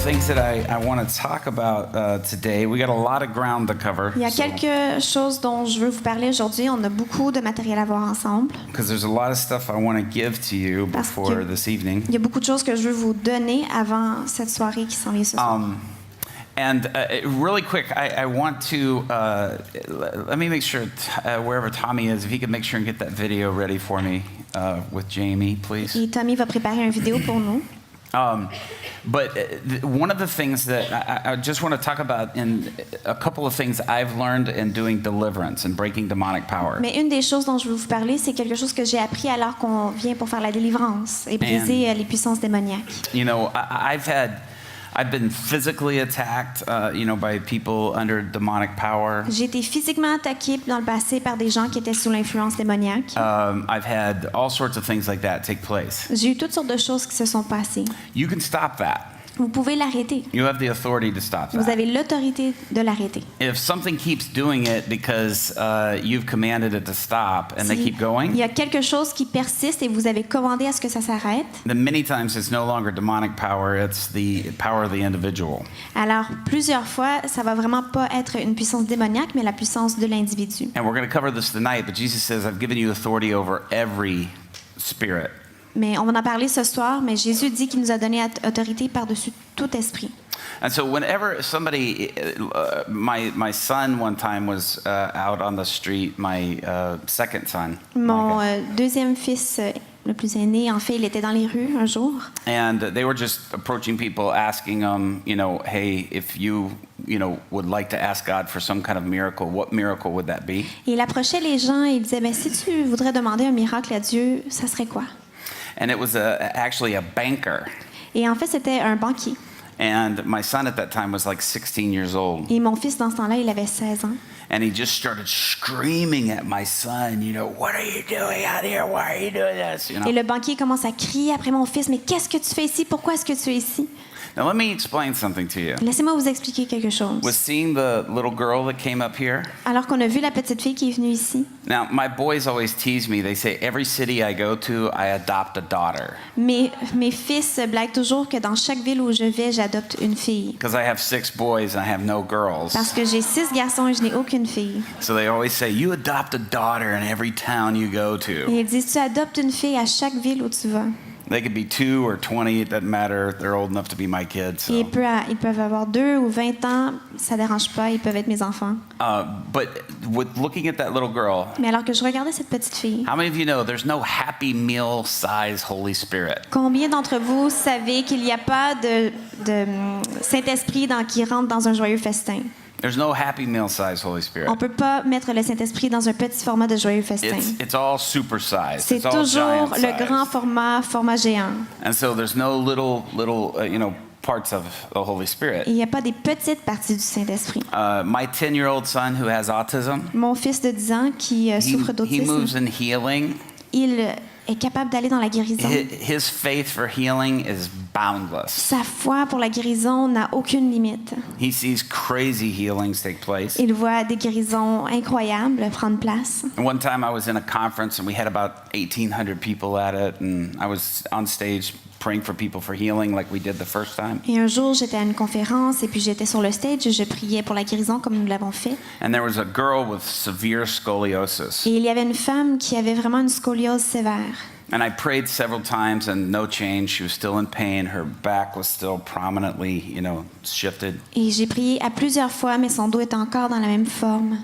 things that I want to talk about today. We got a lot of ground to cover. Il y a quelque chose dont je veux vous parler aujourd'hui. On a beaucoup de matériel à voir ensemble. Because there's a lot of stuff I want to give to you before this evening. Il y a beaucoup de choses que je veux vous donner avant cette soirée qui s'en vient ce soir. And really quick, I want to let me make sure wherever Tommy is, if he could make sure and get that video ready for me with Jamie, please. Et Tommy va préparer une vidéo pour nous. But one of the things that I just want to talk about in a couple of things I've learned in doing deliverance and breaking demonic power. Mais une des choses dont je veux vous parler, c'est quelque chose que j'ai appris alors qu'on vient pour faire la délivrance et briser les puissances démoniaques. You know, I've been physically attacked, by people under demonic power. J'ai été physiquement attaquée dans le passé par des gens qui étaient sous l'influence démoniaque. I've had all sorts of things like that take place. J'ai eu toutes sortes de choses qui se sont passées. You can stop that. Vous pouvez l'arrêter. You have the authority to stop that. Vous avez l'autorité de l'arrêter. If something keeps doing it because you've commanded it to stop and they keep going, il y a quelque chose qui persiste et vous avez commandé à ce que ça s'arrête, then many times it's no longer demonic power, it's the power of the individual. Alors, plusieurs fois, ça va vraiment pas être une puissance démoniaque, mais la puissance de l'individu. And we're going to cover this tonight, but Jesus says, I've given you authority over every spirit. Mais on va en parler ce soir, mais Jésus dit qu'il nous a donné autorité par-dessus tout esprit. And so whenever somebody, my son one time was out on the street, my second son. Mon deuxième fils, le plus aîné, en fait, il était dans les rues un jour. And they were just approaching people, asking them, hey, if you would like to ask God for some kind of miracle, what miracle would that be? Et il approchait les gens et il disait, si tu voudrais demander un miracle à Dieu, ça serait quoi? And it was actually a banker. Et en fait, c'était un banquier. And my son at that time was like 16 years old. Et mon fils, dans ce temps-là, il avait 16 ans. And he just started screaming at my son, what are you doing out here? Why are you doing this? Et le banquier commence à crier après mon fils, mais qu'est-ce que tu fais ici? Pourquoi est-ce que tu es ici? Now let me explain something to you. Laissez-moi vous expliquer quelque chose. Was seeing the little girl that came up here? Alors qu'on a vu la petite fille qui est venue ici. Now my boys always tease me. They say every city I go to, I adopt a daughter. Mes fils blaguent toujours que dans chaque ville où je vais, j'adopte une fille. Because I have 6 boys and I have no girls. Parce que j'ai 6 garçons et je n'ai aucune fille. So they always say you adopt a daughter in every town you go to. Et ils disent tu adoptes une fille à chaque ville où tu vas. They could be 2 or 20, it doesn't matter. They're old enough to be my kids. So. Et ils peuvent avoir 2 ou 20 ans, ça dérange pas, ils peuvent être mes enfants. But with looking at that little girl, mais alors que je regardais cette petite fille, how many of you know there's no Happy Meal size Holy Spirit? Combien d'entre vous savez qu'il n'y a pas de Saint-Esprit qui rentre dans un joyeux festin? There's no Happy Meal size Holy Spirit. On peut pas mettre le Saint-Esprit dans un petit format de joyeux festin. It's all super size. C'est toujours le grand format géant. And so there's no little parts of the Holy Spirit. Il n'y a pas des petites parties du Saint-Esprit. My 10-year-old son who has autism. Mon fils de 10 ans qui souffre d'autisme. He moves in healing. Il est capable d'aller dans la guérison. His faith for healing is boundless. Sa foi pour la guérison n'a aucune limite. He sees crazy healings take place. Il voit des guérisons incroyables prendre place. One time I was in a conference and we had about 1,800 people at it, and I was on stage praying for people for healing like we did the first time. Et un jour, j'étais à une conférence et puis j'étais sur le stage et je priais pour la guérison comme nous l'avons fait. And there was a girl with severe scoliosis. Et il y avait une femme qui avait vraiment une scoliose sévère. And I prayed several times and no change. She was still in pain. Her back was still prominently, shifted. Et j'ai prié à plusieurs fois, mais son dos était encore dans la même forme.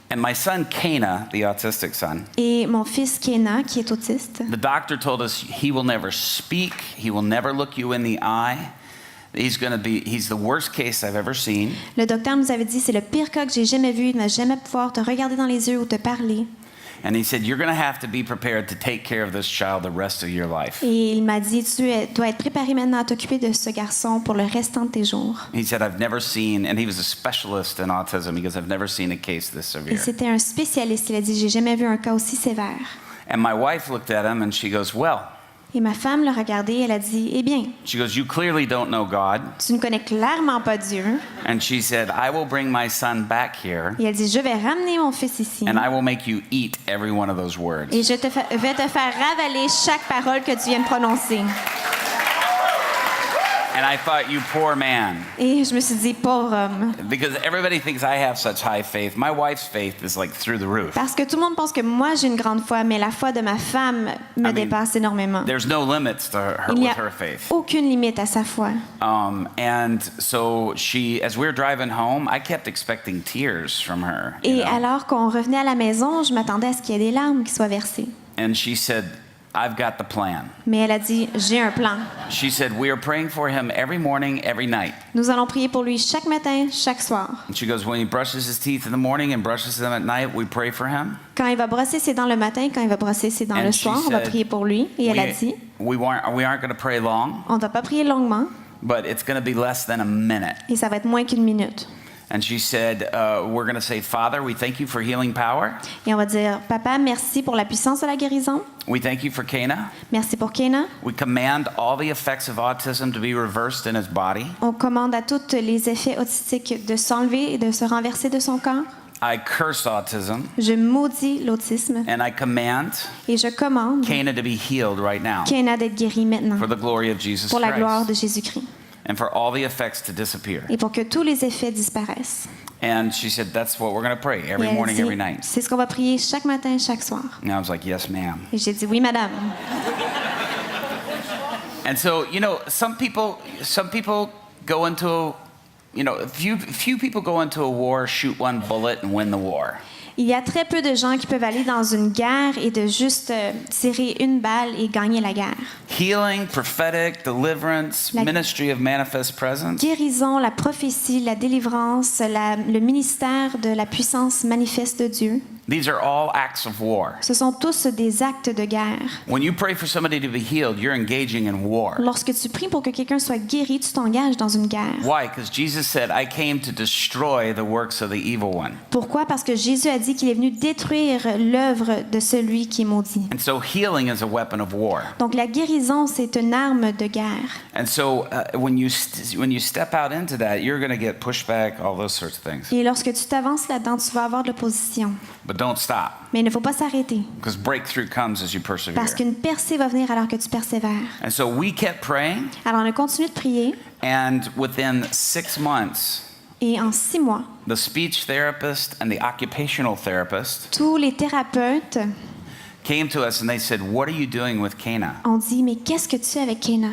And my son, Kana, the autistic son. Et mon fils, Kena, qui est autiste. The doctor told us he will never speak. He will never look you in the eye. He's the worst case I've ever seen. Le docteur nous avait dit, c'est le pire cas que j'ai jamais vu. Il ne va jamais pouvoir te regarder dans les yeux ou te parler. And he said, you're going to have to be prepared to take care of this child the rest of your life. Et il m'a dit, tu dois être préparé maintenant à t'occuper de ce garçon pour le restant de tes jours. He said, I've never seen, and he was a specialist in autism because I've never seen a case this severe. Et c'était un spécialiste. Il a dit, j'ai jamais vu un cas aussi sévère. And my wife looked at him and she goes, well. Et ma femme l'a regardé, elle a dit, eh bien, She goes, you clearly don't know God. tu ne connais clairement pas Dieu. And she said, I will bring my son back here. Et elle dit, je vais ramener mon fils ici. And I will make you eat every one of those words. Et je vais te faire ravaler chaque parole que tu viens de prononcer. And I thought, you poor man. Et je me suis dit, pauvre homme. Because everybody thinks I have such high faith. My wife's faith is like through the roof. Parce que tout le monde pense que moi, j'ai une grande foi, mais la foi de ma femme me dépasse énormément. There's no limits to her Il n'y with a her faith. aucune limite à sa foi. And so as we were driving home, I kept expecting tears from her. Et alors qu'on revenait à la maison, je m'attendais à ce qu'il y ait des larmes qui soient versées. And she said, I've got the plan. Mais elle a dit, j'ai un plan. She said, we are praying for him every morning, every night. Nous allons prier pour lui chaque matin, chaque soir. And she goes, when he brushes his teeth in the morning and brushes them at night, we pray for him. Quand il va brosser ses dents le matin, quand il va brosser ses dents And le she soir, on va said, prier pour lui. Et elle a dit, we aren't going to pray long, on ne va pas prier longuement, but it's going to be less than a minute. et ça va être moins qu'une minute. And she said, we're going to say, Father, we thank you for healing power. Et on va dire, Papa, merci pour la puissance de la guérison. We thank you for Cana. Merci pour Kéna. We command all the effects of autism to be reversed in his body. On commande à tous les effets autistiques de s'enlever et de se renverser de son corps. I curse autism, Je maudis l'autisme and I command et je commande Cana to be healed right now Kéna d'être guéri maintenant for the glory of Jesus pour la gloire Christ, de Jésus-Christ and for all the effects to disappear. et pour que tous les effets disparaissent. And she said, that's what we're going to pray Et every elle morning, dit, every night. c'est ce qu'on va prier chaque matin, chaque soir. And I was like, yes, ma'am. Et j'ai dit, oui, madame. And so, some people go into, few people go into a war, shoot one bullet, and win the war. Il y a très peu de gens qui peuvent aller dans une guerre et de juste tirer une balle et gagner la guerre. Healing, prophetic, deliverance, La- ministry of manifest presence. Guérison, la prophétie, la délivrance, le ministère de la puissance manifeste de Dieu, These are all acts of war. ce sont tous des actes de guerre. When you pray for somebody to be healed, you're engaging in war. Lorsque tu pries pour que quelqu'un soit guéri, tu t'engages dans une guerre. Why? Because Jesus said, I came to destroy the works of the evil one. Pourquoi? Parce que Jésus a dit qu'il est venu détruire l'œuvre de celui qui est maudit. And so healing is a weapon of war. Donc la guérison, c'est une arme de guerre. And so when you step out into that, you're going to get pushback, all those sorts of things. Et lorsque tu t'avances là-dedans, tu vas avoir de l'opposition. But don't stop, Mais il ne faut pas s'arrêter, because breakthrough comes as you persevere. parce qu'une percée va venir alors que tu persévères. And so we kept praying, Alors on a continué de prier, and within 6 months, et en 6 mois, the speech therapist and the occupational therapist tous les thérapeutes came to us and they said, what are you doing with Cana? ont dit, mais qu'est-ce que tu fais avec Kéna?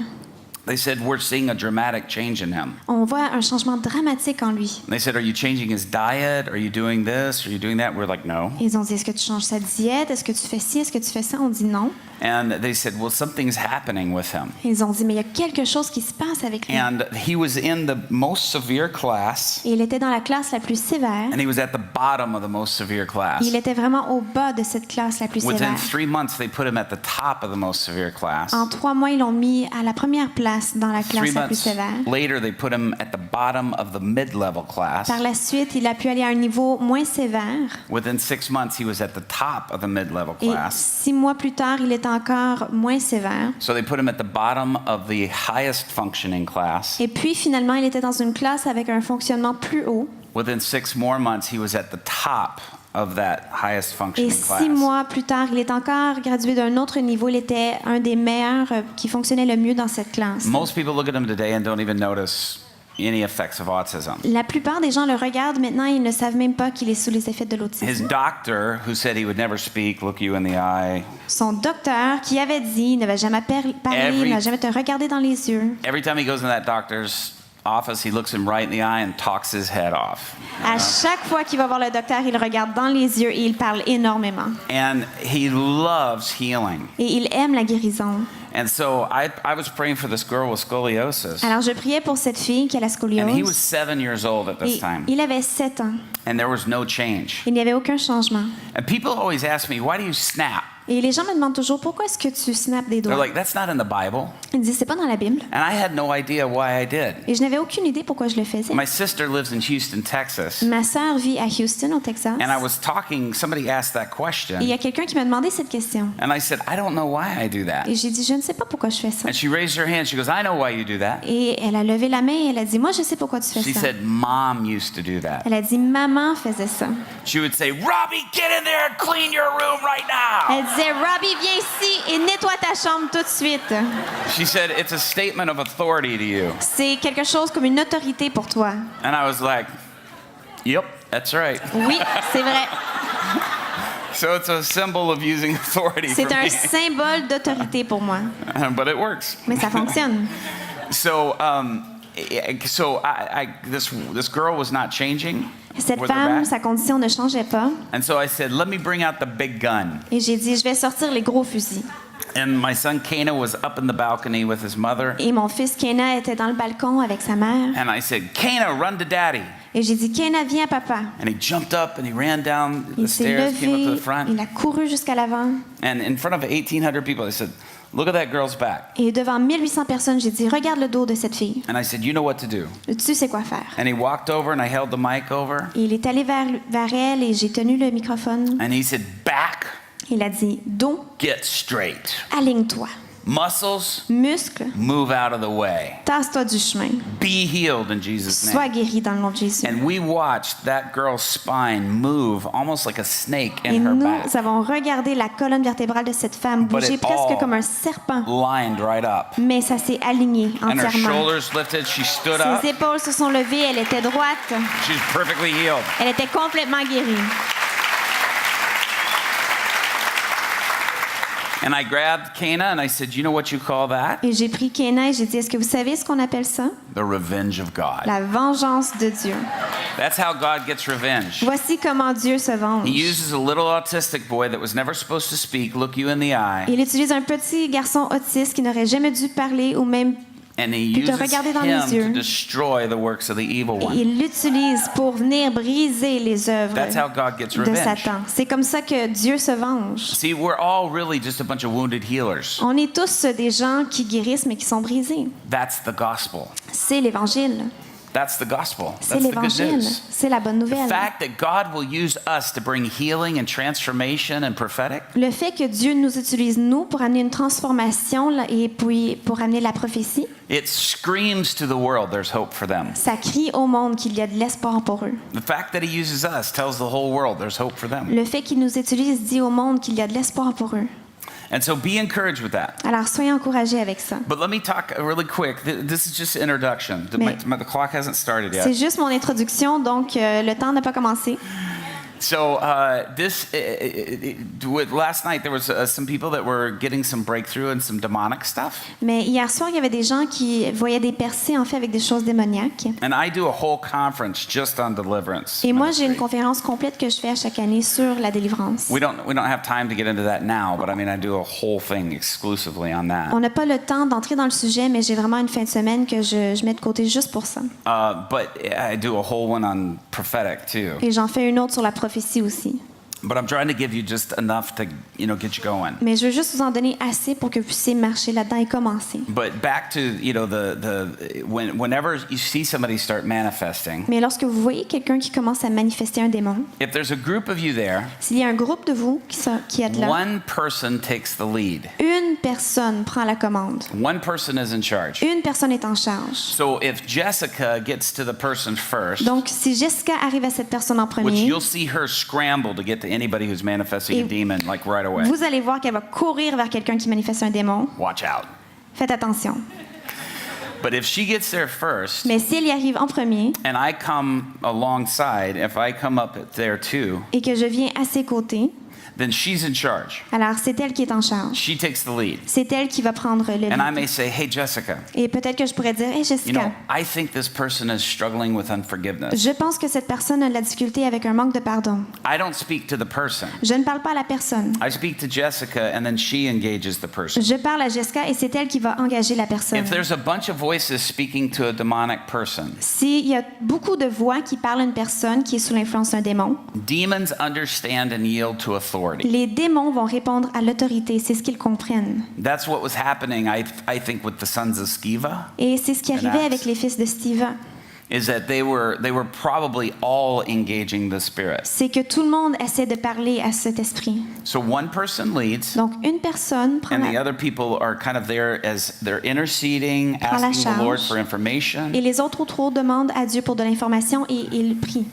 They said, we're seeing a dramatic change in him. On voit un changement dramatique en lui. And they said, are you changing his diet? Are you doing this? Are you doing that? We're like, no. Ils ont dit, est-ce que tu changes sa diète? Est-ce que tu fais ci? Est-ce que tu fais ça? On dit non. And they said, well, something's happening with him. Ils ont dit, mais il y a quelque chose qui se passe avec lui. And he was in the most severe class, Et il était dans la classe la plus sévère. and he was at the bottom of the most severe class. Il était vraiment au bas de cette classe la plus Within sévère. 3 months, they put him at the top of the most severe class. En 3 mois, ils l'ont mis à la première place dans la 3 classe la plus months sévère. later, they put him at the bottom of the mid-level class. Par la suite, il a pu aller à un niveau moins sévère. Within 6 months, he was at the top of the mid-level Et class. 6 mois plus tard, il est encore moins sévère. So they put him at the bottom of the highest functioning class. Et puis, finalement, il était dans une classe avec un fonctionnement plus haut. Within 6 more months, he was at the top of that highest Et functioning 6 class. mois plus tard, il est encore gradué d'un autre niveau. Il était un des meilleurs qui fonctionnait le mieux dans cette classe. Most people look at him today and don't even notice any effects of autism. La plupart des gens le regardent maintenant et ils ne savent même pas qu'il est sous les effets de His l'autisme. doctor, who said he would never speak, look you in the eye, Son docteur, qui avait dit, il ne va jamais parler, il ne va jamais te regarder dans les yeux. every time he goes in that doctor's office, he looks him right in the eye and talks his head off. À chaque fois qu'il va voir le docteur, il le regarde dans les yeux et il parle énormément. And he loves healing. Et il aime la guérison. And so I was praying for this girl with scoliosis. Alors je priais pour cette fille qui a la And he was scoliose. 7 years old at this Et time. il avait 7 ans. And there was no change. Il n'y avait aucun changement. And people always ask me, why do you snap? Et les gens me demandent toujours, pourquoi est-ce que tu snaps des They're doigts? like, that's not in the Bible. Ils disent, c'est pas dans la Bible. And I had no idea why I did. Et je n'avais aucune idée pourquoi je le faisais. My sister lives in Houston, Texas. Ma sœur vit à Houston, au Texas. And I was talking, somebody asked that Et il question. y a quelqu'un qui m'a demandé cette question. And I said, I don't know why I do that. Et j'ai dit, je ne sais pas pourquoi je fais ça. And she raised her hand. She goes, I know why you do that. Et elle a levé la main et elle a dit, moi, je sais pourquoi tu fais She ça. said, Mom used to do that. Elle a dit, maman faisait ça. She would say, Robbie, get in there and clean your room right now. Elle disait, Robbie, viens ici et nettoie ta chambre tout de suite. She said, it's a statement of authority to you. C'est quelque chose comme une autorité pour toi. And I was like, yep, that's right. Oui, c'est vrai. So it's a symbol of using authority for C'est un me. symbole d'autorité pour moi. But it works. Mais ça fonctionne. So, this girl was not changing Cette with her femme, back. sa condition ne changeait pas. And so I said, let me bring out the big gun. Et j'ai dit, je vais sortir les gros fusils. And my son Cana was up in the balcony with his mother. Et mon fils Kena était dans le balcon avec sa mère. And I said, Cana, run to daddy. Et j'ai dit, Kena, viens, papa. And he jumped up and he ran down the Il s'est stairs, came up to levé, the front. il a couru jusqu'à l'avant. And in front of 1,800 people, I said, look at that girl's back. Et devant 1800 personnes, j'ai dit, regarde le dos de cette fille. And I said, you know what to do. Tu sais quoi faire. And he walked over and I held the mic over. Et il est allé vers elle et j'ai tenu le microphone. And he said, back, Il a dit, dos, get straight. aligne-toi. Muscles, Muscle, move out of the way. tasse-toi du chemin. Be healed in Jesus' Sois name. guéri dans le nom de Jésus. And we watched that girl's spine move almost like a snake Et in her nous back, avons regardé la colonne vertébrale de cette femme But bouger it presque all- comme un serpent. lined right up. Mais ça s'est aligné And her entièrement. shoulders lifted, she stood up. Ses épaules se sont levées, elle était droite. She's perfectly healed. Elle était complètement guérie. And I grabbed Cana and I said, you know what you call that? Et j'ai pris Kena et j'ai dit, est-ce que vous savez ce qu'on appelle ça? The revenge of God. La vengeance de Dieu. That's how God gets revenge. Voici comment Dieu se venge. He uses a little autistic boy that was never supposed to speak, look you in the eye, Il utilise un petit garçon autiste qui n'aurait jamais dû parler ou même and he Puis te uses regarder dans les him to yeux. destroy the works of the evil et one. il l'utilise pour venir briser les œuvres That's how God gets de revenge. Satan. C'est comme ça que Dieu se venge. See, we're all really just a bunch of wounded healers. On est tous des gens qui guérissent mais qui sont brisés. That's the gospel. C'est l'Évangile. That's the gospel. C'est That's the good l'Évangile. news. C'est la bonne The nouvelle. fact that God will use us to bring healing and transformation and prophetic, Le fait que Dieu nous utilise, nous, pour amener une transformation là, et puis pour amener la prophétie, it screams to the world there's hope for them. ça crie au monde qu'il y a de l'espoir pour eux. The fact that he uses us tells the whole world there's hope for them. Le fait qu'il nous utilise dit au monde qu'il y a de l'espoir pour eux. And so be encouraged with that. Alors, soyez encouragés avec ça. But let me talk really quick. This is just introduction. Mais- The clock hasn't started C'est yet. juste mon introduction, donc le temps n'a pas commencé. So last night there was some people that were getting some breakthrough and some demonic stuff. Mais hier soir, il y avait des gens qui voyaient des percées, en fait, avec des choses démoniaques. And I do a whole conference just on deliverance. Et moi, j'ai une ministry. conférence complète que je fais à chaque année sur la délivrance. We don't have time to get into that now, but I mean I do a whole thing exclusively on that. On n'a pas le temps d'entrer dans le sujet, mais j'ai vraiment une fin de semaine que je mets de côté juste pour ça. But I do a whole one on prophetic too. Et j'en fais une autre sur la prophétie aussi. But I'm trying to give you just enough to, get you going. Mais je veux juste vous en donner assez pour que vous puissiez marcher là-dedans et commencer. But back to, whenever you see somebody start manifesting, Mais lorsque vous voyez quelqu'un qui commence à manifester un démon, if there's a group of you there, s'il y a un groupe de vous qui êtes là, one person takes the lead. une personne prend la commande. One person is in charge. Une personne est en charge. So if Jessica gets to the person first, Donc, si Jessica arrive à cette personne en which premier, you'll see her scramble to get to anybody who's manifesting a Et demon, like right away. vous allez voir qu'elle va courir vers quelqu'un qui manifeste un démon. Watch out. Faites attention. But if she gets there first, Mais si elle y arrive en premier and I come alongside, if I come up there too, et que je viens à ses côtés, then she's in charge. alors c'est elle qui est en charge. She takes the lead. C'est elle qui va prendre le And I lead. may say, hey, Jessica, Et peut-être que je pourrais dire, hey Jessica, I think this person is struggling with unforgiveness. je pense que cette personne a de la difficulté avec un manque de pardon. I don't speak to the person. Je ne parle pas à la personne. I speak to Jessica, and then she engages the person. Je parle à Jessica et c'est elle qui va engager la personne. If there's a bunch of voices speaking to a demonic person, S'il y a beaucoup de voix qui parlent à une personne qui est sous l'influence d'un démon, demons understand and yield to authority. les démons vont répondre à l'autorité. C'est ce qu'ils comprennent. That's what was happening, I think, with the sons of Sceva, Et c'est ce qui arrivait Acts. avec les fils de Steva. is that they were probably all engaging the Spirit. C'est que tout le monde essaie de parler à cet esprit. So one person leads, Donc, une personne prend and the la... other people are kind of there as they're interceding, Prend la asking the Lord charge. for information. Et les autres autour demandent à Dieu pour de l'information et ils prient.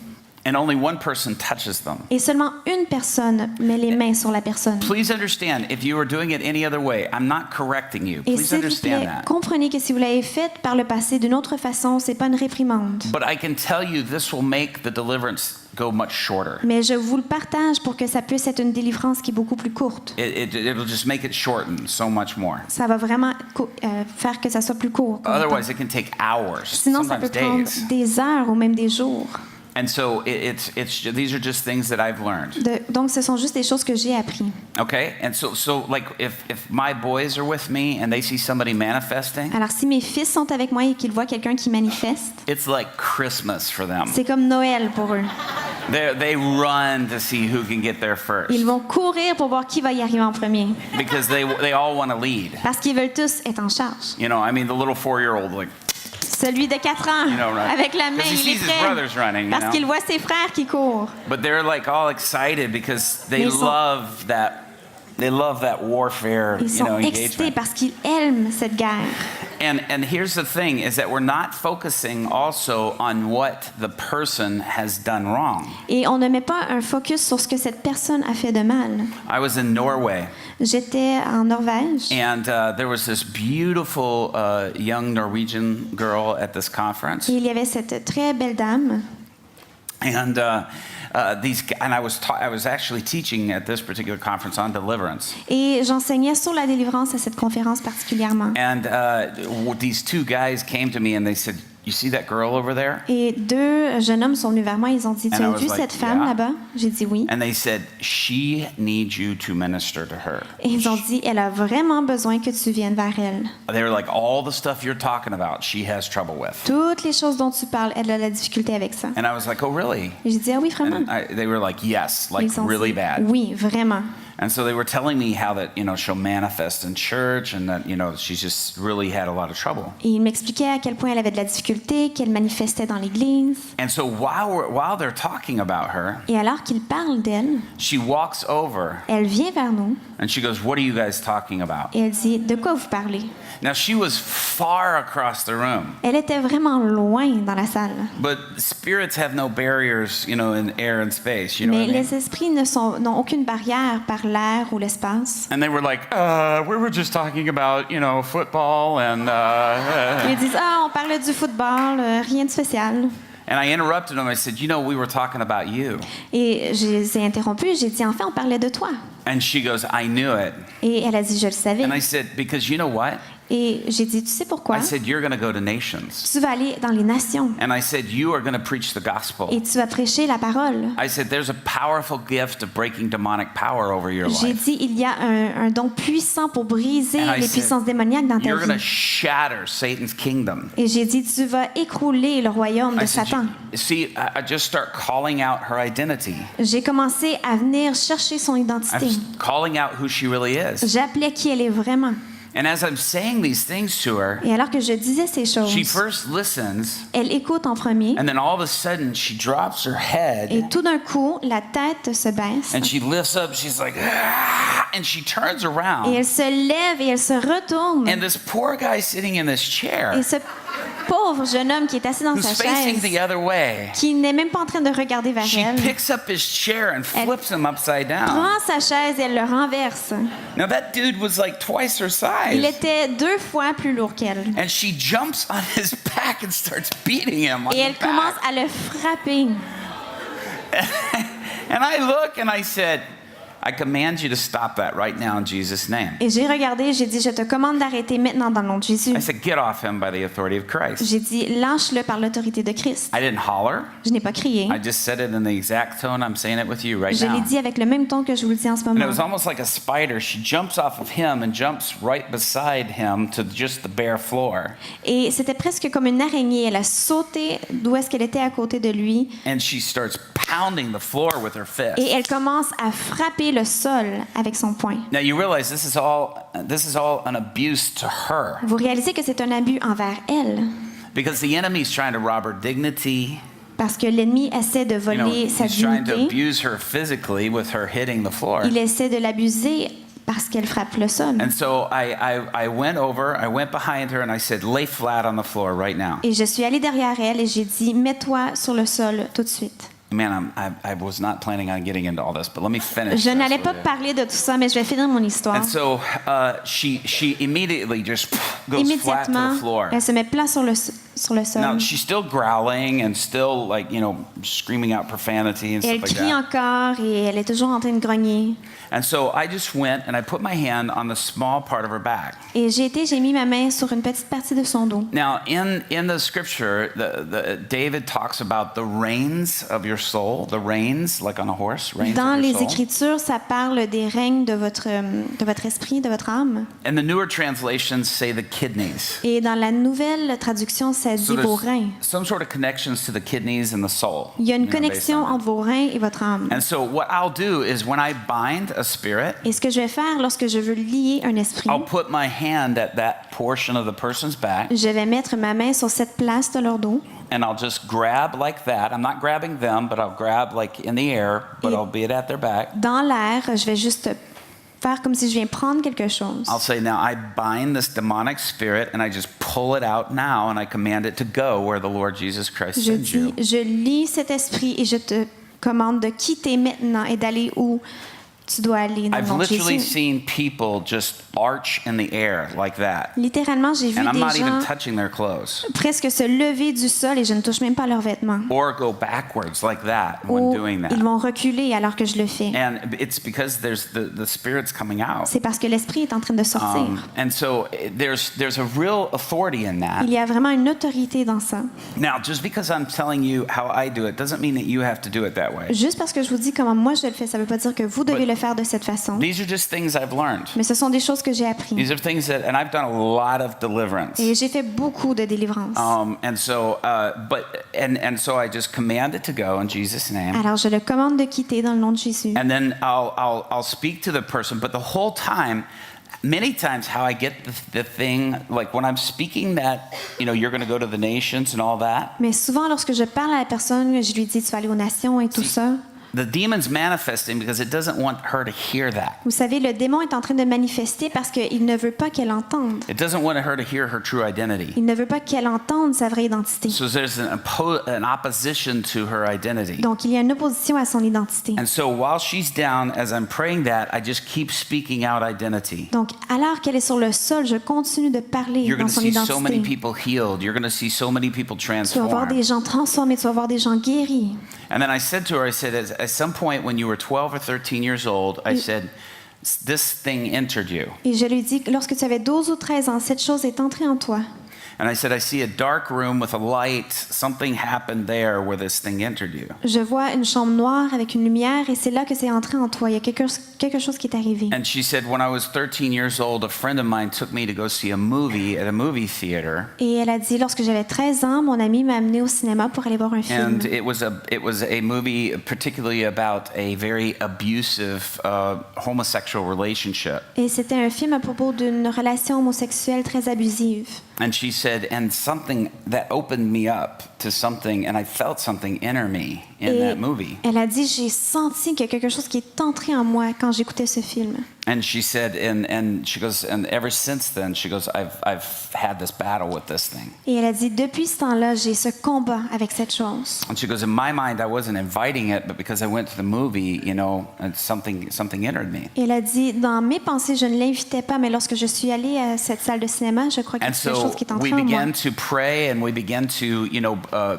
and only one person touches them. Et seulement une personne met les mains sur la personne. Please understand, if you are doing it any other way, I'm not correcting you. Et Please s'il vous understand plaît, that. comprenez que si vous l'avez fait par le passé d'une autre façon, c'est pas une réprimande. But I can tell you this will make the deliverance go much shorter. Mais je vous le partage pour que ça puisse être une délivrance qui est beaucoup plus courte. It'll just make it shorten so much more. Ça va vraiment faire que ça soit plus court. comme temps. Otherwise, it can take hours, Sinon, ça sometimes peut prendre days. des heures ou même des jours. And so these are just things that I've learned. Donc, ce sont juste des choses que j'ai appris. Okay, and so like if my boys are with me and they see somebody manifesting, Alors, si mes fils sont avec moi et qu'ils voient quelqu'un qui manifeste, it's like Christmas for them. c'est comme Noël pour eux. They run to see who can get there first Ils vont courir pour voir qui va y arriver en premier. because they all want to lead. Parce qu'ils veulent tous être en charge. You know, I mean, the little 4-year-old like. Celui de 4 ans, You know, right. avec la main, 'Cause he il est sees his brothers prêt. running, you Parce know. qu'il voit ses frères qui courent. But they're like all excited because they Mais ils sont- love that. They love that warfare, Ils sont excités engagement. parce qu'ils aiment cette guerre. And here's the thing: is that we're not focusing also on what the person has done wrong. Et on ne met pas un focus sur ce que cette personne a fait de mal. I was in Norway, J'étais en Norvège and there was this beautiful young Norwegian girl at this conference, et il y avait cette très belle dame. and I was actually teaching at this particular conference on deliverance. Et j'enseignais sur la délivrance à cette conférence particulièrement. And these two guys came to me and they said, "You see that girl over there?" Et 2 jeunes hommes sont venus vers moi. Ils ont dit, tu And I as was vu like, cette femme yeah. là-bas? J'ai dit oui. And they said, "She needs you to minister to her." Et ils ont dit, elle a vraiment besoin que tu viennes vers elle. They were like, "All the stuff you're talking about, she has trouble with." Toutes les choses dont tu parles, elle a la difficulté avec ça. And I was like, "Oh, really?" Et j'ai dit, ah oui, vraiment. And they were like, "Yes, like Ils ont really dit, bad." oui, vraiment. And so they were telling me how that, she'll manifest in church and that, she's just really had a lot of trouble. Et il m'expliquait à quel point elle avait de la difficulté, qu'elle manifestait dans l'Église. And so while they're talking about her, Et alors qu'il parle d'elle, she walks over elle vient vers nous and she goes, "What are you guys talking about?" et elle dit, de quoi vous parlez? Now she was far across the room, Elle était vraiment loin dans la salle. but spirits have no barriers, in air and space, you know Mais what I mean? les esprits n'ont aucune barrière par l'air ou l'espace. And they were like, we were just talking about, football and Ils disent, ah, on parlait du football, rien de spécial. and I interrupted them. I said, we were talking about you. Et je les ai interrompus, j'ai dit, enfin, on parlait de toi. And she goes, I knew it. Et elle a dit, je le savais. And I said, because you know what? Et j'ai dit, tu sais pourquoi? I said, you're going to go to nations. Tu vas aller dans les nations And I said, you are going to preach the gospel. et tu vas prêcher la parole. I said, there's a powerful gift of breaking demonic power over your J'ai life. dit, il y a un don puissant pour briser And I les said, puissances démoniaques dans ta you're going to vie. shatter Satan's kingdom. Et j'ai dit, tu vas écrouler le royaume de I said, Satan. see, I just start calling out her identity. J'ai commencé à venir chercher son identité. I'm calling out who she really is. J'appelais qui elle est vraiment. And as I'm saying these things to her, Et alors que je disais ces choses, she first listens, elle écoute en premier. and then all of a sudden she drops her Et head, tout d'un coup, la tête se baisse. and she lifts up. She's like, "Ah," and she turns Et around, elle se lève et elle se retourne. and this poor guy sitting in this chair, Et ce pauvre jeune homme qui est assis dans who's sa facing chaise, the other way, qui n'est même pas en train de regarder vers she elle, picks up his chair and flips him upside down. prend sa chaise et elle le renverse. Now that dude was like twice her Il size, était 2 fois plus lourd qu'elle. and she jumps on his back and starts beating him on Et elle the commence back. à le frapper. And I look and I said, I command you to stop that right now in Jesus' name. Et j'ai regardé, j'ai dit, je te commande d'arrêter maintenant dans le nom de Jésus. I said, get off him by the authority of Christ. J'ai dit, lâche-le par l'autorité de Christ. I didn't holler. Je n'ai pas crié. I just said it in the exact tone I'm saying it with you right Je l'ai now. dit avec le même ton que je vous le dis en ce And it moment. was almost like a spider. She jumps off of him and jumps right beside him to just the bare floor. Et c'était presque comme une araignée. Elle a sauté d'où est-ce qu'elle était à côté de lui. And she starts pounding the floor with her fist. Et elle commence à frapper le sol avec son poing. Now you realize this is all an abuse to her Vous réalisez que c'est un abus envers elle. because the enemy's trying to rob her dignity. Parce que l'ennemi essaie de voler sa He's trying to dignité. abuse her physically with her hitting the floor. Il essaie de l'abuser parce qu'elle frappe le sol. And so I went behind her and I said, lay flat on the floor right now. Et je suis allée derrière elle et j'ai dit, mets-toi sur le sol tout de suite. Man, I was not planning on getting into all this, but let me finish. Je this n'allais with pas you. parler de tout ça, mais je vais finir mon histoire. And so she immediately just goes flat to Immédiatement, the floor. elle se met plat sur le sol. Now she's still growling and still screaming out profanity and Et elle stuff like crie that. encore et elle est toujours en train de grogner. And so I just went and I put my hand on the small part of her back. Et j'ai mis ma main sur une petite partie de son dos. Now in the scripture, David talks about the reins of your soul, the reins like on a horse, reins Dans of your les soul. Écritures, ça parle des règnes de votre esprit, de votre âme. And the newer translations say the kidneys. Et dans la nouvelle traduction, ça dit So vos there's reins. some sort of connections to the kidneys and the soul. Il y a une based on connexion that. entre vos reins et votre âme. And so what I'll do is when I bind a spirit, Et ce que je vais faire lorsque je veux lier un esprit, I'll put my hand at that portion of the person's back je vais mettre ma main sur cette place de leur dos and I'll just grab like that. I'm not grabbing them, but I'll grab like in the air, but Et- I'll be it at their back. dans l'air. Je vais juste faire comme si je viens prendre quelque chose. I'll say, now I bind this demonic spirit and I just pull it out now and I command it to go where the Lord Jesus Christ Je sends you. dis, je lis cet esprit et je te commande de quitter maintenant et d'aller où tu dois aller dans le I've nom de literally Jésus. seen people just arch in the air like that. Littéralement, j'ai vu And I'm des not even gens touching their clothes. presque se lever du sol et je ne touche même pas leurs vêtements. Or go backwards like that when Ou doing that. ils vont reculer alors que je le fais. And it's because there's the spirit's coming out. C'est parce que l'esprit est en train de sortir. And so there's a real authority in that. Il y a vraiment une autorité dans ça. Now, just because I'm telling you how I do it doesn't mean that you have to do it that way. Juste parce que je vous dis comment moi je le fais, ça ne veut pas dire que vous devez le faire de cette façon. These are just things I've learned. Mais ce sont des choses que j'ai apprises. These are things that, and I've done a lot of deliverance. Et j'ai fait beaucoup de délivrance. And so I just command it to go in Jesus' name. Alors je le commande de quitter dans le nom de Jésus. And then I'll speak to the person, but the whole time, many times how I get the thing, like when I'm speaking that, you're going to go to the nations and all that, Mais souvent, lorsque je parle à la personne, je lui dis tu vas aller aux nations et tout ça. the demon's manifesting because it doesn't want her to hear that. Vous savez, le démon est en train de manifester parce qu'il ne veut pas qu'elle entende. It doesn't want her to hear her true identity. Il ne veut pas qu'elle entende sa vraie identité. So there's an opposition to her identity. Donc, il y a une opposition à son identité. And so while she's down, as I'm praying that, I just keep speaking out identity. Donc, alors qu'elle est sur le sol, je continue de parler You're dans going to son see so many identité. people healed. You're going to see so many people Tu vas voir transformed. des gens transformés, tu vas voir des gens guéris. And then I said to her, I said, at some point when you were 12 or 13 years old, I said, this thing entered you. Et je lui dis, lorsque tu avais 12 ou 13 ans, cette chose est entrée en toi. And I said, I see a dark room with a light. Something happened there where this thing entered you. Je vois une chambre noire avec une lumière et c'est là que c'est entré en toi. Il y a quelque chose qui est arrivé. And she said, when I was 13 years old, a friend of mine took me to go see a movie at a movie theater. Et elle a dit, lorsque j'avais 13 ans, mon ami m'a amené au cinéma pour aller voir un film. And it was a movie particularly about a very abusive homosexual relationship. Et c'était un film à propos d'une relation homosexuelle très abusive. And she said, and something that opened me up to something, and I felt something enter me in that movie. Elle a dit, j'ai senti qu'il y a quelque chose qui est entré en moi quand j'écoutais ce film. And she said, and she goes, and ever since then, she goes, I've had this battle with this thing. Et elle a dit, depuis ce temps-là, j'ai ce combat avec cette chose. And she goes, in my mind, I wasn't inviting it, but because I went to the movie, and something entered me. Et elle a dit, dans mes pensées, je ne l'invitais pas, mais lorsque je suis allée à cette salle de cinéma, je crois qu'il y a And quelque so chose qui est we entré en moi. began to pray, and we began to,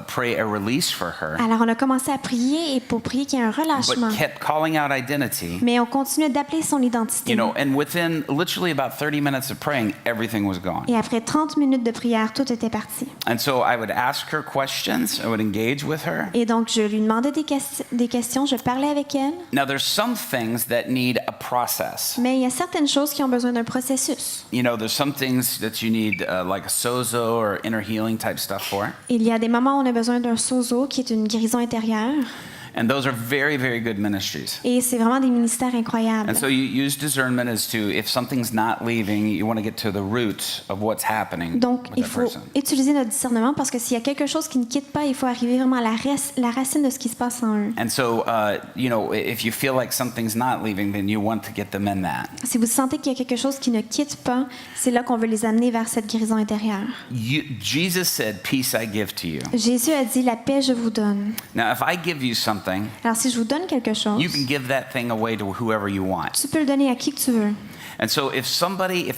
pray a release for her, Alors on a commencé à prier et pour prier qu'il y ait un relâchement. but kept calling out identity. Mais on continuait d'appeler son identité. And within literally about 30 minutes of praying, everything was gone. Et après 30 minutes de prière, tout était parti. And so I would ask her questions, I would engage with her. Et donc je lui demandais des questions, je parlais avec elle. Now there's some things that need a process. Mais il y a certaines choses qui ont besoin d'un processus. There's some things that you need like a sozo or inner healing type stuff for. Il y a des moments où on a besoin d'un sozo, qui est une guérison intérieure. And those are very, very good ministries. Et c'est vraiment des ministères incroyables. And so you use discernment as to if something's not leaving, you want to get to the root of what's happening Donc, with il that faut person. utiliser notre discernement parce que s'il y a quelque chose qui ne quitte pas, il faut arriver vraiment à la racine de ce qui se passe en eux. And so, if you feel like something's not leaving, then you want to get them in that. Si vous sentez qu'il y a quelque chose qui ne quitte pas, c'est là qu'on veut les amener vers cette guérison intérieure. Jesus said, peace I give to you. Jésus a dit, la paix je vous donne. Now, if I give you something, something, Alors, si je vous donne quelque chose, you can give that thing away to whoever you want. tu peux le donner à qui que tu veux. And so if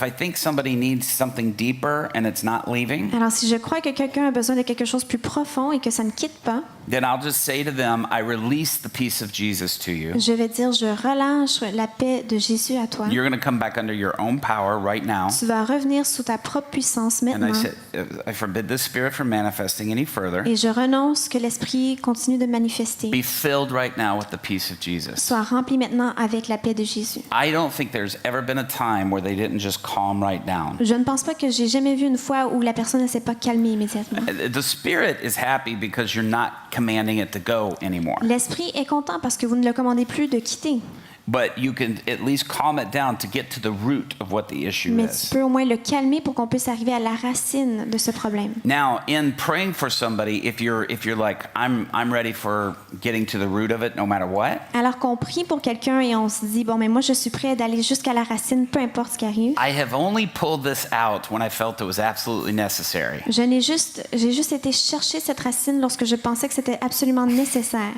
I think somebody needs something deeper and it's not leaving, Alors, si je crois que quelqu'un a besoin de quelque chose de plus profond et que ça ne quitte pas, then I'll just say to them, I release the peace of Jesus to you. je vais dire, je relâche la paix de Jésus à toi. You're going to come back under your own power right now. Tu vas revenir sous ta propre puissance And I maintenant. said, I forbid this spirit from manifesting any further. Et je renonce que l'Esprit continue de manifester. Be filled right now with the peace of Jesus. Sois rempli maintenant avec la paix de Jésus. I don't think there's ever been a time where they didn't just calm right down. Je ne pense pas que j'ai jamais vu une fois où la personne ne s'est pas calmée immédiatement. The spirit is happy because you're not commanding it to go anymore. L'Esprit est content parce que vous ne le commandez plus de quitter. But you can at least calm it down to get to the root of what the issue Mais is. tu peux au moins le calmer pour qu'on puisse arriver à la racine de ce problème. Now, in praying for somebody, if you're like, I'm ready for getting to the root of it no matter what, Alors qu'on prie pour quelqu'un et on se dit, bon, mais moi je suis prêt d'aller jusqu'à la racine, peu importe ce qui arrive. I have only pulled this out when I felt it was absolutely necessary. J'ai juste été chercher cette racine lorsque je pensais que c'était absolument nécessaire.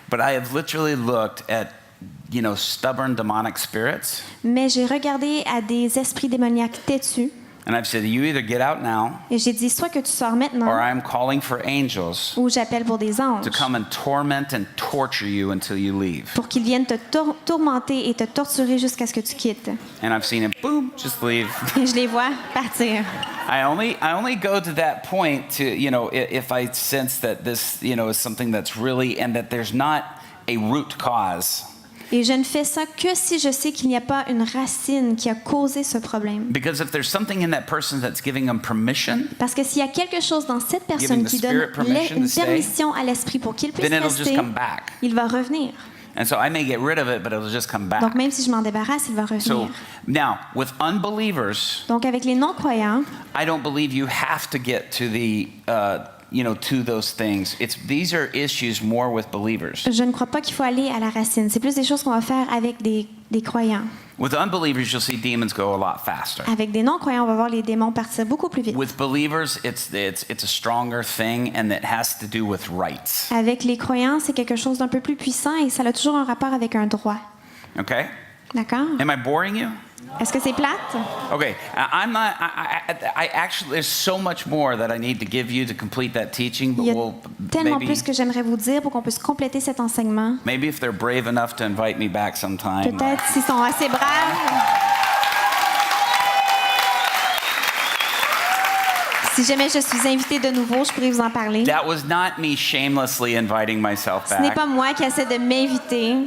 But I have literally looked at, stubborn demonic spirits, Mais j'ai regardé à des esprits démoniaques têtus and I've said, you either get out now, et j'ai dit, soit que tu sors or maintenant I'm calling for angels ou j'appelle pour des anges to come and torment and torture you until you leave. pour qu'ils viennent te tourmenter et te torturer jusqu'à ce que tu quittes. And I've seen him, boom, just leave. Et je les vois partir. I only go to that point to, if I sense that this, is something that's really, and that there's not a root cause. Et je ne fais ça que si je sais qu'il n'y a pas une racine qui a causé ce problème. Because if there's something in that person that's giving them permission, Parce que s'il y a quelque chose dans cette personne Giving the qui donne Spirit permission une to stay, permission à l'esprit pour qu'il puisse then it'll just rester, come back. il va revenir. And so I may get rid of it, but it'll just come Donc back. même si je m'en débarrasse, il va revenir. So now, with unbelievers, Donc avec les non-croyants, I don't believe you have to get to the, to those things. These are issues more with believers. je ne crois pas qu'il faut aller à la racine. C'est plus des choses qu'on va faire avec des croyants. With unbelievers, you'll see demons go a lot faster. Avec des non-croyants, on va voir les démons partir beaucoup plus vite. With believers, it's a stronger thing, and it has to do with rights. Avec les croyants, c'est quelque chose d'un peu plus puissant et ça a toujours un rapport avec un droit. Okay? D'accord? Am I boring you? Est-ce que c'est plate? Okay, I'm not. I actually, there's so much more that I need to give you to complete that teaching, but Il y a we'll tellement plus que j'aimerais vous dire pour qu'on puisse compléter cet enseignement. maybe if they're brave enough to invite me back sometime. Peut-être s'ils sont assez braves. Si jamais je suis invitée de nouveau, je pourrais vous en parler. That was not me shamelessly inviting myself Ce n'est back. pas moi qui essaie de m'inviter.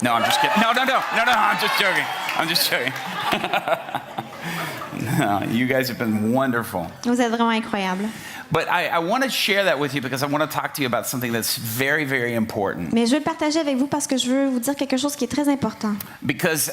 No, I'm just kidding. No, I'm just joking. I'm just joking. No, you guys have been wonderful. Vous êtes vraiment incroyables. But I want to share that with you because I want to talk to you about something that's very, very important. Mais je veux le partager avec vous parce que je veux vous dire quelque chose qui est très important. Because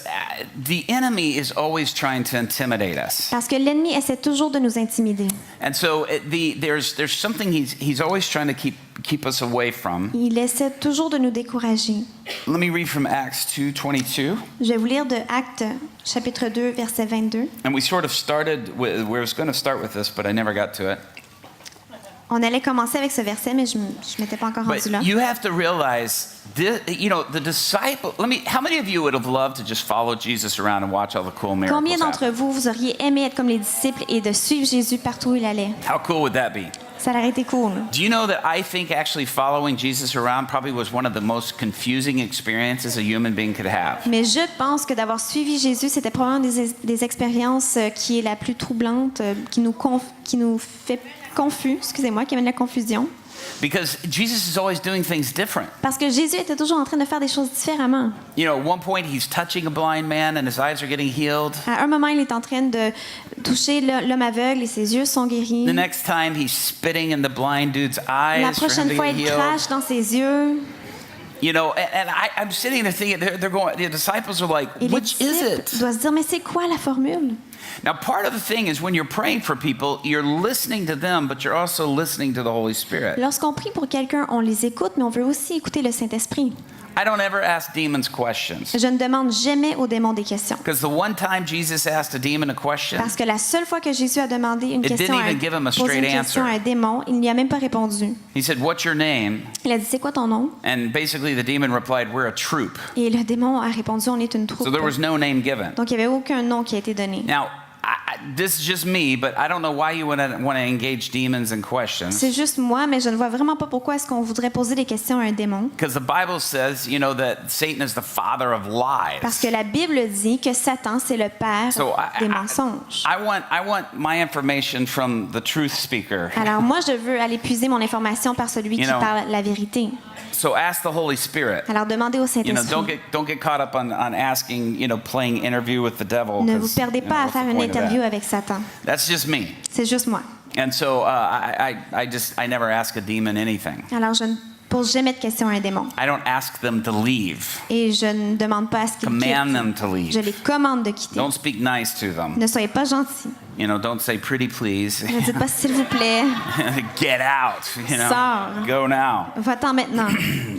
the enemy is always trying to intimidate us. Parce que l'ennemi essaie toujours de nous intimider. And so there's something he's always trying to keep us away from. Il essaie toujours de nous décourager. Let me read from Acts 2:22. Je vais vous lire de Actes, chapitre 2, verset 22. And we sort of started with, we was going to start with this, but I never got to it. On allait commencer avec ce verset, mais je ne m'étais pas encore rendu là. But you have to realize, the disciple. How many of you would have loved to just follow Jesus around and watch all the cool miracles Combien d'entre happen? vous auriez aimé être comme les disciples et de suivre Jésus partout où il allait? How cool would that be? Ça aurait été cool. Do you know that I think actually following Jesus around probably was one of the most confusing experiences a human being could have? Mais je pense que d'avoir suivi Jésus, c'était probablement des expériences qui est la plus troublante, qui nous fait confus, excusez-moi, qui amène la confusion. Because Jesus is always doing things different. Parce que Jésus était toujours en train de faire des choses différemment. At one point he's touching a blind man and his eyes are getting healed. À un moment, il est en train de toucher l'homme aveugle et ses yeux sont guéris. The next time he's spitting in the blind dude's eyes La for him prochaine to fois, get il healed. crache dans ses yeux. And I'm sitting there thinking, they're going. The disciples are like, Et les which is disciples it? doivent se dire, mais c'est quoi la formule? Now, part of the thing is when you're praying for people, you're listening to them, but you're also listening to the Holy Spirit. Lorsqu'on prie pour quelqu'un, on les écoute, mais on veut aussi écouter le Saint-Esprit. I don't ever ask demons questions. Je ne demande jamais aux démons des questions. Because the one time Jesus asked a demon a question, Parce que la seule fois que Jésus a demandé une It question, didn't even give him a posé une straight question à answer. un démon, il n'y a même pas répondu. he said, "What's your name?" Il a dit, c'est quoi ton nom? And basically the demon replied, "We're a troop." Et le démon a répondu, on est une troupe. So there was no name given. Donc il n'y avait aucun nom qui a été donné. Now, this is just me, but I don't know why you want to engage demons in questions. C'est juste moi, mais je ne vois vraiment pas pourquoi est-ce qu'on voudrait poser des questions à un démon. Because the Bible says, that Satan is the father of Parce lies. que la Bible dit que Satan, c'est le père So des mensonges. I want my information from the truth speaker. Alors moi, je veux aller puiser mon information par celui qui know, parle la vérité. So ask the Holy Spirit. Alors demandez au Don't Saint-Esprit. get caught up on asking, playing interview with the devil. Ne vous 'cause, perdez pas à what's the faire une point of that? interview avec Satan. That's just me. C'est juste moi. And so I never ask a demon anything. Alors je ne pose jamais de questions à un démon. I don't ask them to leave. Et je ne demande pas à ce qu'ils Command them quittent. to leave. Je les commande de quitter. Don't speak nice to them. Ne soyez pas gentils. Don't say pretty please. Ne dites pas s'il vous plaît, Get out. Sors. Go now. va-t'en maintenant.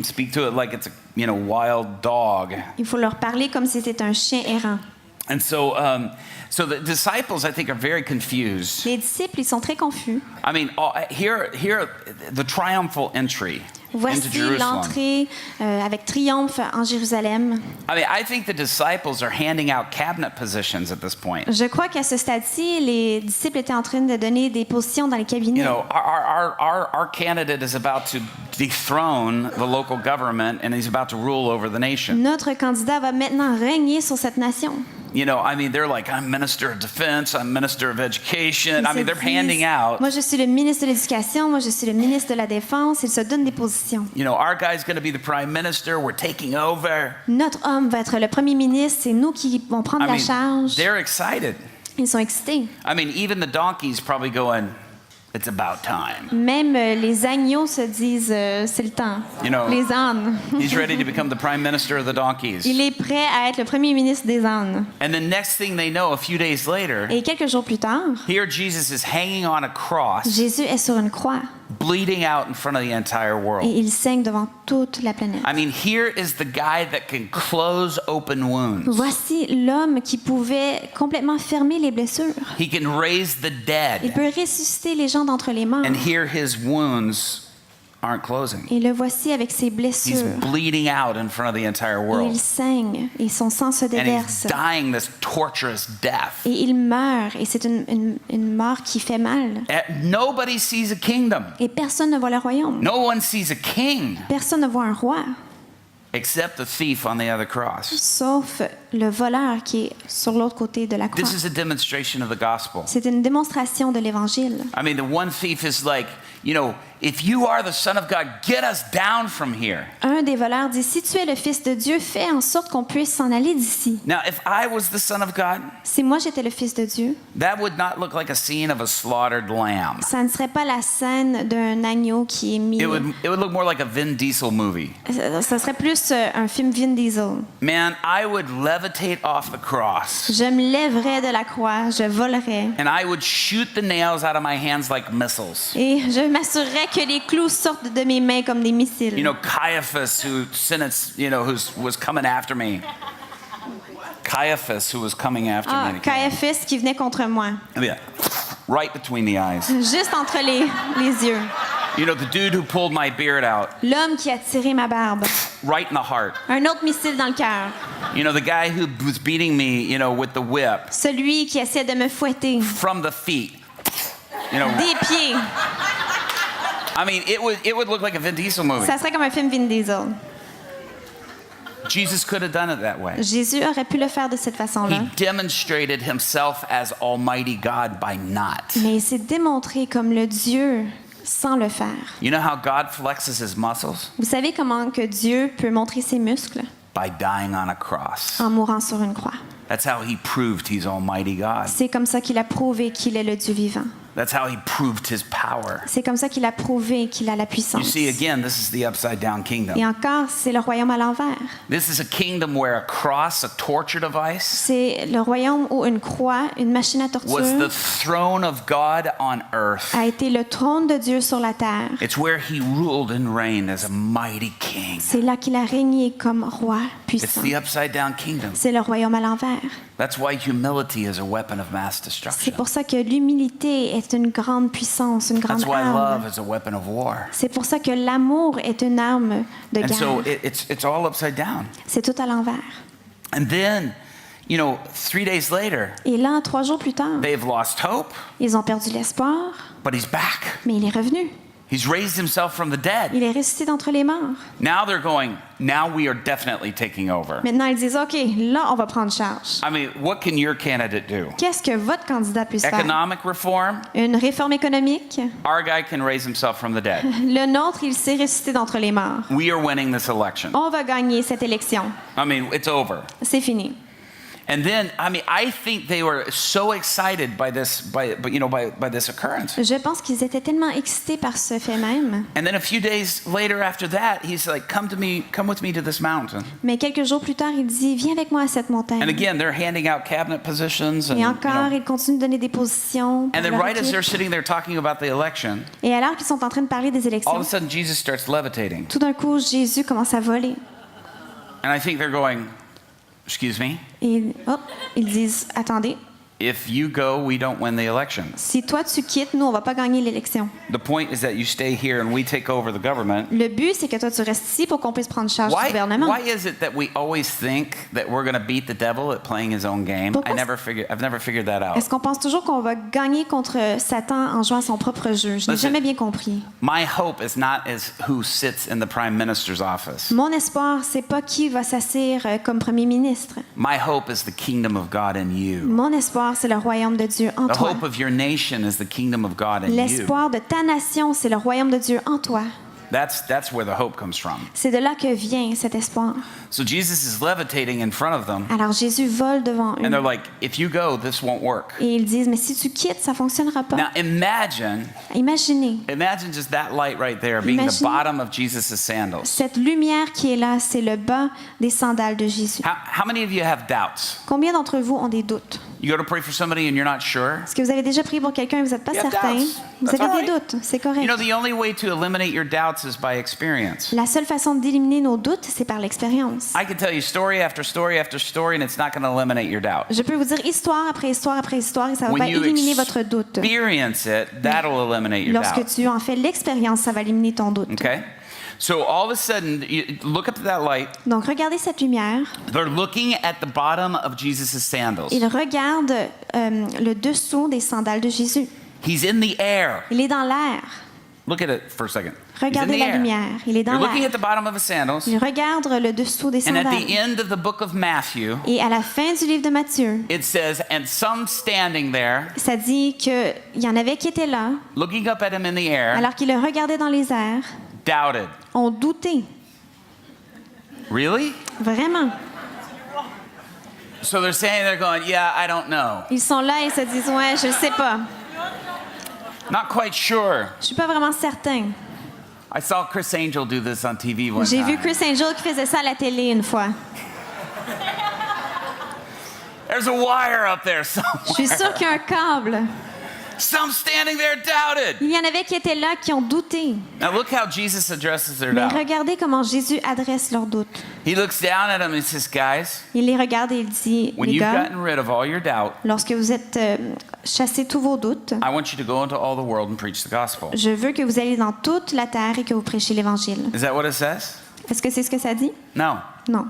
Speak to it like it's a wild dog. Il faut leur parler comme si c'était un chien errant. And so the disciples, I think, are very confused. Les disciples, ils sont très confus. I mean, here, the triumphal entry into Voici Jerusalem. l'entrée avec triomphe en Jérusalem. I mean, I think the disciples are handing out cabinet positions at this point. Je crois qu'à ce stade-ci, les disciples étaient en train de donner des positions dans les cabinets. Our candidate is about to dethrone the local government, and he's about to rule over the nation. Notre candidat va maintenant régner sur cette nation. I mean, they're like, I'm minister of defense, I'm minister of education. Ils I mean, se they're handing disent, out. moi, je suis le ministre de l'Éducation, moi, je suis le ministre de la Défense. Ils se donnent des positions. Our guy's going to be the prime minister. We're taking over. Notre homme va être le premier ministre. C'est nous qui vont prendre I la mean, charge. they're excited. Ils sont excités. I mean, even the donkey's probably going, it's about time. Même les agneaux se disent, c'est le temps. Les ânes. He's ready to become the prime minister of the donkeys. Il est prêt à être le premier ministre des ânes. And the next thing they know, a few days later, Et quelques jours plus tard, here Jesus is hanging on a cross, Jésus est sur une croix bleeding out in front of the entire et world. il saigne devant toute la planète. I mean, here is the guy that can close open wounds. Voici l'homme qui pouvait complètement fermer les blessures. He can raise the Il dead. peut ressusciter les gens d'entre les morts. And here his wounds aren't closing. Et le voici avec ses He's blessures. bleeding out in front of the entire Et il world. saigne et son sang se And he's déverse. dying this torturous death. Et il meurt et c'est une mort qui fait mal. Nobody sees a kingdom. Et personne ne voit le royaume. No one sees a king Personne ne voit un roi, except the thief on the other cross. sauf le voleur qui est sur l'autre côté de la croix. This is a demonstration of the gospel. C'est une démonstration de l'Évangile. I mean, the one thief is like, if you are the Son of God, get us down from here. Un des voleurs dit, si tu es le Fils de Dieu, fais en sorte qu'on puisse s'en aller d'ici. Now, if I was the Son of God, Si moi j'étais le Fils de Dieu, that would not look like a scene of a slaughtered lamb. ça ne serait pas la scène d'un agneau qui est mis. It would look more like a Vin Diesel movie. Ça serait plus un film Vin Diesel. Man, I would levitate off the cross Je me lèverais de la croix, je volerais. and I would shoot the nails out of my hands like missiles. Et je m'assurerais que les clous sortent de mes mains comme des missiles. Caiaphas, who sentenced, was coming after me. Caiaphas, who was coming after me. Caiaphas qui venait contre moi. Yeah, right between the eyes. Juste entre les yeux. The dude who pulled my beard out, L'homme qui a tiré ma barbe. right in the heart. Un autre missile dans le cœur. The guy who was beating me, with the whip, Celui qui essaie de me fouetter. from the feet. Des pieds. I mean, it would look like a Vin Diesel movie. Ça serait comme un film Vin Diesel. Jesus could have done it that way. Jésus aurait pu le faire de cette façon-là. He demonstrated himself as Almighty God by not. Mais il s'est démontré comme le Dieu sans le faire. You know how God flexes his muscles? Vous savez comment que Dieu peut montrer ses muscles? By dying on a cross. En mourant sur une croix. That's how he proved he's Almighty God. C'est comme ça qu'il a prouvé qu'il est le Dieu vivant. That's how he proved his power. C'est comme ça qu'il a prouvé qu'il a la You puissance. see, again, this is the upside down kingdom. Et encore, c'est le royaume à l'envers. This is a kingdom where a cross, a torture device, C'est le royaume où une croix, une machine à was the torture, throne of God on earth. a été le trône de Dieu sur la terre. It's where he ruled and reigned as a mighty king. C'est là qu'il a régné comme roi It's puissant. the upside down kingdom. C'est le royaume à l'envers. That's why humility is a weapon of mass C'est destruction. pour ça que l'humilité est une grande puissance, une grande That's why love arme. is a weapon of war. C'est pour ça que l'amour est une arme de And so guerre. it's all upside down. C'est tout à l'envers. And then, 3 days later, Et là, 3 jours plus tard, they've lost hope, ils ont perdu l'espoir, but he's back. mais il est revenu. He's raised himself from the dead. Il est ressuscité d'entre les morts. Now they're going, now we are definitely taking over. Maintenant, ils disent, OK, là, on va prendre charge. I mean, what can your candidate do? Qu'est-ce que votre candidat puisse faire? Economic reform? Une réforme économique? Our guy can raise himself from the dead. Le nôtre, il s'est ressuscité d'entre les morts. We are winning this election. On va gagner cette élection. I mean, it's over. C'est fini. And then, I think they were so excited by this, by this occurrence. Je pense qu'ils étaient tellement excités par ce fait même. And then a few days later after that, he's like, come with me to this mountain. Mais quelques jours plus tard, il dit, viens avec moi à cette montagne. And again, they're handing out cabinet positions. And, Et encore, il continue de donner des positions. pour and then leur right as équipe. they're sitting there talking about the election, Et alors qu'ils sont en train de parler des all élections, of a sudden Jesus starts levitating. tout d'un coup, Jésus commence à voler. And I think they're going, excuse me, Et hop, ils disent, attendez, if you go, we don't win the election. si toi tu quittes, nous, on va pas gagner l'élection. The point is that you stay here and we take over the government. Le but, c'est que toi, tu restes ici pour qu'on puisse prendre charge du gouvernement. Why is it that we always think that we're going to beat the devil at playing his own game? Pourquoi I've never figured that out. Est-ce qu'on pense toujours qu'on va gagner contre Satan en jouant à son propre jeu? Je n'ai Listen. jamais bien compris. My hope is not as who sits in the prime minister's office. Mon espoir, c'est pas qui va s'asseoir comme premier ministre. My hope is the kingdom of God in you. Mon espoir, c'est le royaume de Dieu en The toi. hope of your nation is the kingdom of God in you. L'espoir de ta nation, c'est le royaume de Dieu en toi. That's where the hope comes from. C'est de là que vient cet espoir. So Jesus is levitating in front of them, Alors Jésus vole devant and they're eux. like, if you go, this won't work. Et ils disent, mais si tu quittes, ça fonctionnera pas. Now imagine just that light right there being the Imagine- bottom of Jesus' sandals. Cette lumière qui est là, c'est le bas des sandales de Jésus. How many of you have doubts? Combien d'entre vous ont des doutes? You go to pray for somebody and you're not sure? Est-ce que vous avez déjà prié pour quelqu'un et vous n'êtes pas You have certain? doubts. Vous That's avez all des right. doutes, c'est correct. You know, the only way to eliminate your doubts is by experience. La seule façon d'éliminer nos doutes, c'est par l'expérience. I can tell you story after story after story, and it's not going to eliminate your doubt. Je peux vous dire histoire après histoire après histoire et ça va When pas you éliminer votre doute. experience it, that'll eliminate your Lorsque doubt. tu en fais l'expérience, ça va éliminer ton doute. Okay? So all of a sudden, you look up to that light. Donc regardez cette lumière. They're looking at the bottom of Jesus' sandals. Il regarde le dessous des sandales de Jésus. He's in the air. Il est dans l'air. Look at it for a second. Regardez He's in la the air. lumière. Il est dans You're looking l'air. at the bottom of his sandals. Il regarde le dessous des And at sandales. the end of the book of Matthew, Et à la fin du livre de Matthieu, it says, and some standing there, ça dit qu'il y en avait qui étaient là, looking up at him in the air, alors qu'ils le regardaient dans les airs, doubted. ont douté. Really? Vraiment. So they're saying, they're going, yeah, I don't know. Ils sont là et se disent, ouais, je ne sais pas. Not quite sure. Je suis pas vraiment certain. I saw Chris Angel do this on TV one J'ai vu time. Chris Angel qui faisait ça à la télé une fois. There's a wire up there somewhere. Je suis sûre qu'il y a un câble. Some standing there doubted. Il y en avait qui étaient là, qui ont douté. Now look how Jesus addresses their Mais doubt. regardez comment Jésus adresse leurs doutes. He looks down at them and says, guys, Il les regarde et il dit, when les you've gars, gotten rid of all your doubt, lorsque vous êtes chassés tous vos doutes, I want you to go into all the world and preach the gospel. je veux que vous alliez dans toute la terre et que vous prêchiez l'Évangile. Is that what it says? Est-ce que c'est ce que ça dit? No. Non.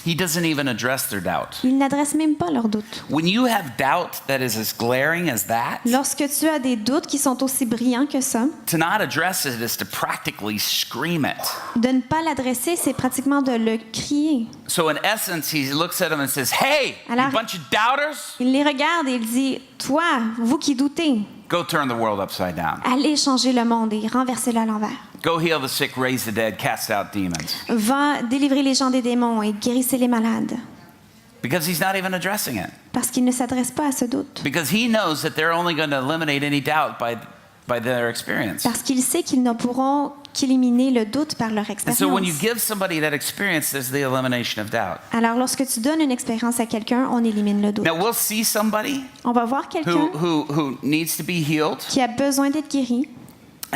He doesn't even address their doubt. Il n'adresse même pas leurs doutes. When you have doubt that is as glaring as that, Lorsque tu as des doutes qui sont aussi brillants que ça, to not address it is to practically scream it. de ne pas l'adresser, c'est pratiquement de le crier. So in essence, he looks at them and says, hey, you Alors- bunch of doubters, Il les regarde et il dit, toi, vous qui doutez, go turn the world upside down. allez changer le monde et renverser-le à l'envers. Go heal the sick, raise the dead, cast out demons. Va délivrer les gens des démons et guérissez les malades. Because he's not even addressing it. Parce qu'il ne s'adresse pas à ce doute. Because he knows that they're only going to eliminate any doubt by their experience. Parce qu'il sait qu'ils ne pourront qu'éliminer le doute par leur And so when you expérience. give somebody that experience, there's the elimination of doubt. Alors, lorsque tu donnes une expérience à quelqu'un, on élimine le doute. Now we'll see somebody On va voir quelqu'un who needs to be healed, qui a besoin d'être guéri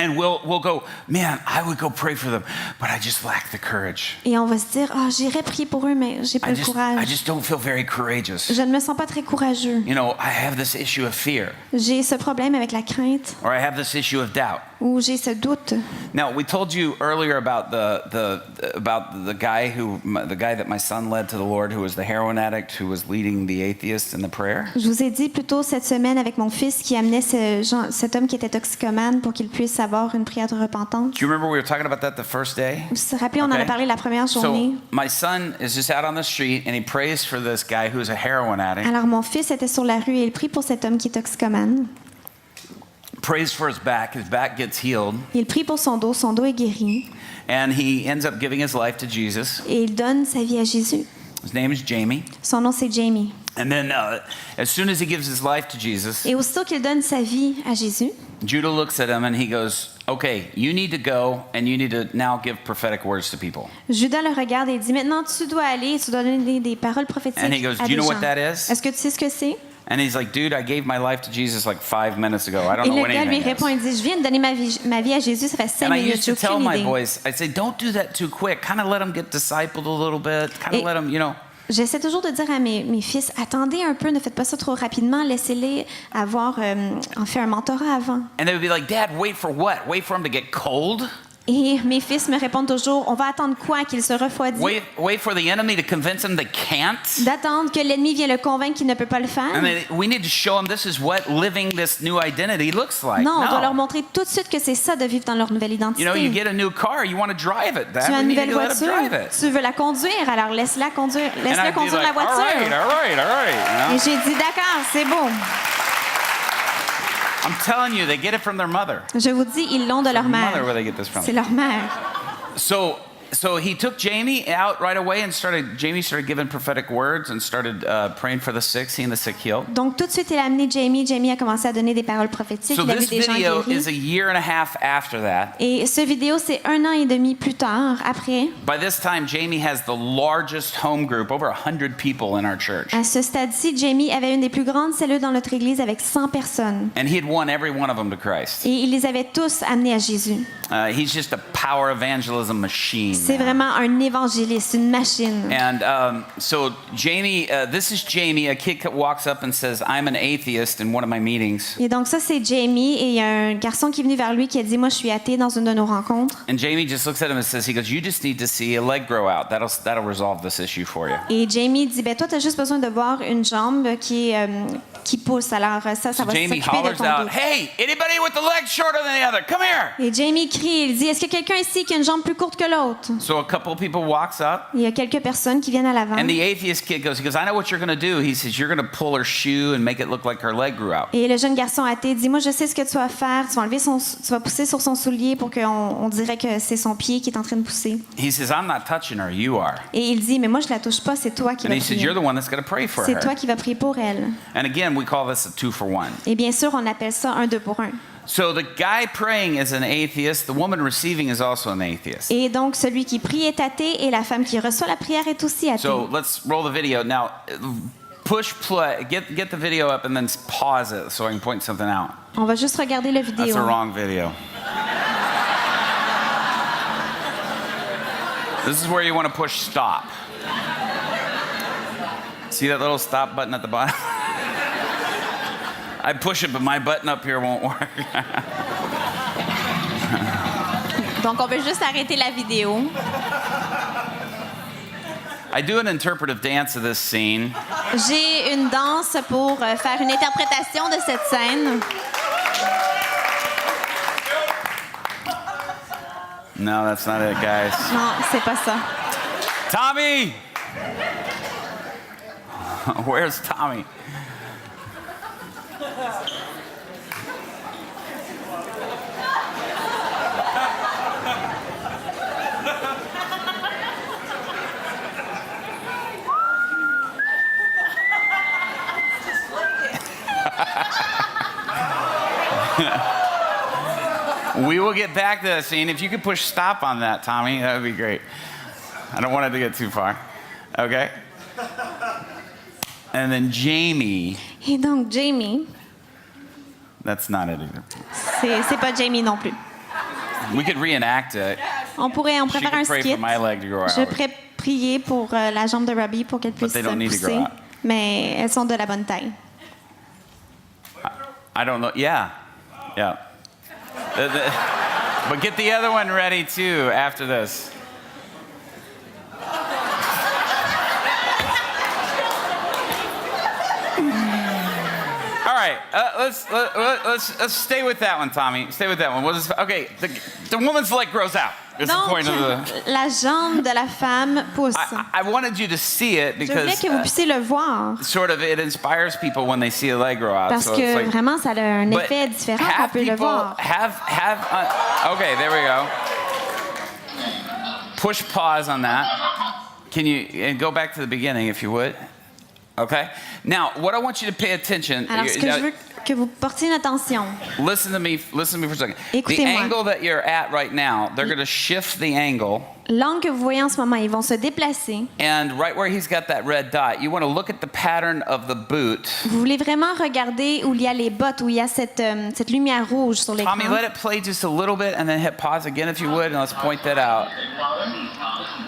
and we'll go, man, I would go pray for them, but I just lack the courage. et on va se dire, ah, j'irai prier pour eux, mais j'ai pas I le just courage. don't feel very courageous. Je ne me sens pas très courageux. You know, I have this issue of fear, J'ai ce problème avec la crainte or I have this issue of doubt. ou j'ai ce doute. Now, we told you earlier about the guy that my son led to the Lord, who was the heroin addict, who was leading the atheist in the prayer. Je vous ai dit plus tôt cette semaine avec mon fils qui amenait cet homme qui était toxicomane pour qu'il puisse avoir une prière de repentance. Do you remember we were talking about that the first day? Vous vous rappelez, on en Okay. a parlé la première journée. So my son is just out on the street and he prays for this guy who's a heroin addict. Alors mon fils était sur la rue et il prie pour cet homme qui est toxicomane. Prays for his back gets healed, Il prie pour son dos est guéri and he ends up giving his life to Jesus. et il donne sa vie à Jésus. His name is Jamie. Son nom c'est Jamie. And then as soon as he gives his life to Jesus, Et aussitôt qu'il donne sa vie à Jésus, Judah looks at him and he goes, okay, you need to go and you need to now give prophetic words to people. Judas le regarde et dit, maintenant tu dois aller et tu dois donner des paroles prophétiques And he goes, à "Do you des know what gens. that is?" Est-ce que tu sais ce que c'est? And he's like, dude, I gave my life to Jesus like 5 minutes ago. I don't Et know le what gars lui anything répond, is. il dit, je viens de donner ma vie à Jésus, ça fait 5 And I minutes, used j'ai to tell aucune my idée. boys, I'd say, don't do that too quick. Kind of let them get discipled a little bit. Kind of Et- let them, you know. J'essaie toujours de dire à mes fils, attendez un peu, ne faites pas ça trop rapidement, laissez-les avoir en fait un mentorat avant. And they would be like, Dad, wait for what? Wait for him to get cold? Et mes fils me répondent toujours, on va attendre quoi? Qu'il se refroidisse? Wait for the enemy to convince him they can't? D'attendre que l'ennemi vienne le convaincre qu'il ne peut pas le faire? And then we need to show them this is what living this new identity looks like. Non, on doit leur No. montrer tout de suite que c'est ça de vivre dans leur nouvelle identité. You know, you get a new car, you want to drive it. Tu as Dad, we une need nouvelle to let him voiture, drive it. tu veux la conduire, alors laisse-la conduire, And laisse-le I'd be conduire la like, all voiture. right, all right, all right. You know? Et j'ai dit, d'accord, c'est beau. I'm telling you, they get it from their mother. Je vous dis, ils l'ont de leur Mother, where mère. they get this from. C'est leur mère. So he took Jamie out right away and Jamie started giving prophetic words and started praying for the sick, seeing the sick healed. Donc tout de suite, il a amené Jamie. Jamie a commencé à donner des paroles prophétiques. So Il a vu this des gens video guéris. is a year and a half after that. Et ce vidéo, c'est 1 an et demi plus tard, après. By this time, Jamie has the largest home group, over 100 people in our church. À ce stade-ci, Jamie avait une des plus grandes cellules dans notre église avec 100 personnes. And he had won every one of them to Christ. Et il les avait tous amenés à Jésus. He's just a power evangelism machine. C'est vraiment un évangéliste, une machine. And so Jamie, this is Jamie, a kid walks up and says, I'm an atheist in one of my meetings. Et donc ça, c'est Jamie. Et il y a un garçon qui est venu vers lui qui a dit, moi, je suis athée dans une de nos rencontres. And Jamie just looks at him and says, he goes, you just need to see a leg grow out. That'll resolve this issue for you. Et Jamie dit, ben toi, tu as juste besoin de voir une jambe qui pousse. Alors ça So va Jamie s'occuper de hollers ton out, dos. hey, anybody with the leg shorter than the other, come here. Et Jamie crie, il dit, est-ce qu'il y a quelqu'un ici qui a une jambe plus courte que l'autre? So a couple of people walks up. Il y a quelques personnes qui viennent à l'avant. And the atheist kid goes, I know what you're going to do. He says, you're going to pull her shoe and make it look like her leg grew out. Et le jeune garçon athée dit, moi je sais ce que tu vas faire, tu vas pousser sur son soulier pour qu'on dirait que c'est son pied qui est en train de pousser. He says, I'm not touching her, you are. Et il dit, mais moi je la touche pas, c'est toi qui And vas he says, prier. you're the one that's going to pray for C'est toi her. qui vas prier pour elle. And again, we call this a 2-for-1. Et bien sûr, on appelle ça un 2 pour 1. So the guy praying is an atheist. The woman receiving is also an atheist. Et donc celui qui prie est athée et la femme qui reçoit la prière est aussi athée. So let's roll the video. Now, push play, get the video up and then pause it so I can point something out. On va juste regarder le That's vidéo. the wrong video. This is where you want to push stop. See that little stop button at the bottom? I push it, but my button up here won't work. Donc on veut juste arrêter la vidéo. I do an interpretive dance of this scene. J'ai une danse pour faire une interprétation de cette scène. No, that's not it, guys. Non, c'est pas ça. Tommy! Where's Tommy? We will get back to that scene. If you could push stop on that, Tommy, that would be great. I don't want it to get too far. Okay? And then Jamie. Et donc, Jamie, That's not it either. c'est pas Jamie non plus. We could reenact it. On pourrait She faire could un pray skit. for my leg to grow Je out. pourrais prier pour la jambe de Robbie pour qu'elle puisse they don't need to pousser. grow out. Mais elles sont de la bonne taille. I don't know. Yeah. Yeah. But get the other one ready too after this. All right, let's stay with that one, Tommy. Stay with that one. Okay, the woman's leg grows out. Is the Donc, point of the. la jambe de la femme pousse. I wanted you to see it Je voulais because que vous puissiez le voir. sort of it inspires people when they see a leg grow out. Parce So que it's like, vraiment, ça a un but effet différent qu'on have peut le people voir. okay, there we go. Push pause on that. Can you and go back to the beginning if you would? Okay. Now, what I want you to pay attention. Alors, ce que je veux que vous portiez une attention. Listen to me for a second. The Écoutez-moi. angle that you're at right now, they're going to shift the angle. L'angle que vous voyez en ce moment, ils vont se déplacer. And right where he's got that red dot, you want to look at the pattern of the boot. Vous voulez vraiment regarder où il y a les bottes, où il y a cette lumière rouge sur l'écran. Tommy, let it play just a little bit and then hit pause again if you would, and let's point that out.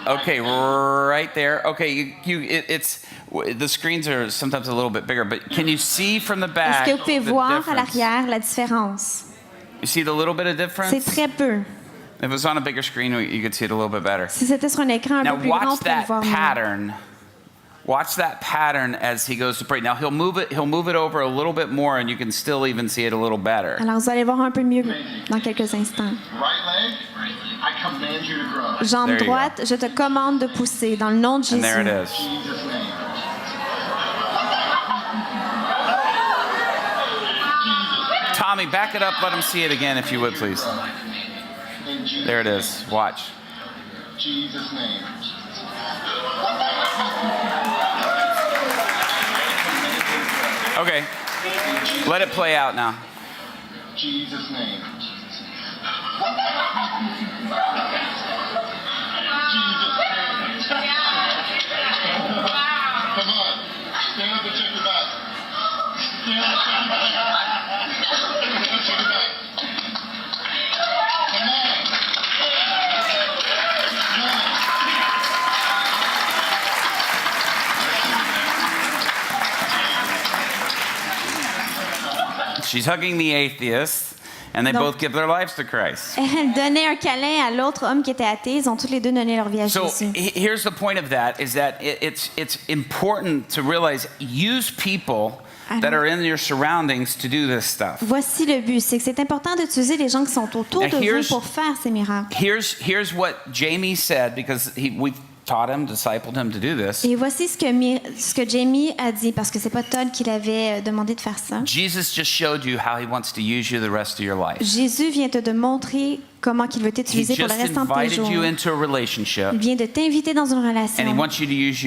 Okay, right there. Okay, it's the screens are sometimes a little bit bigger, but can you see from the back? Est-ce que vous pouvez the voir à difference? l'arrière la différence? You see the little bit of difference? C'est très peu. If it was on a bigger screen, you could see it a little bit better. Si c'était sur un écran un Now peu plus grand, on watch pourrait le that voir mieux. pattern. Watch that pattern as he goes to pray. Now he'll move it over a little bit more, and you can still even see it a little better. Alors, vous allez voir un peu mieux dans quelques instants. Right leg, I command you to grow. Jambe There you droite, je te commande de pousser dans le nom de And there it Jésus. is. Jesus' name. Tommy, back it up. Let him see it again, if you would, please. In Jesus' There it is. Watch. Jesus' name. Okay. Let it play out now. Jesus' name. Come on. Stand up and check your back. Stand up and check your back. Stand up and check your back. Come on. Come on. She's hugging the atheist, and they Donc- both give their lives to Christ. Elle donnait un câlin à l'autre homme qui était athée. Ils ont tous les deux donné leur vie à So Jésus. here's the point of that: is that it's important to realize use people that are in your surroundings to do this stuff. Voici le but, c'est que c'est important d'utiliser les gens qui sont autour Now, de vous here's- pour faire ces miracles. Here's what Jamie said because we've taught him, discipled him to do this. Et voici ce que Jamie a dit, parce que c'est pas Todd qui l'avait demandé de faire ça. Jesus just showed you how he wants to use you the rest of your life. Jésus vient te montrer comment il veut He t'utiliser pour le just restant de tes invited jours. you into a relationship, Il vient de t'inviter dans une and he relation. wants you to use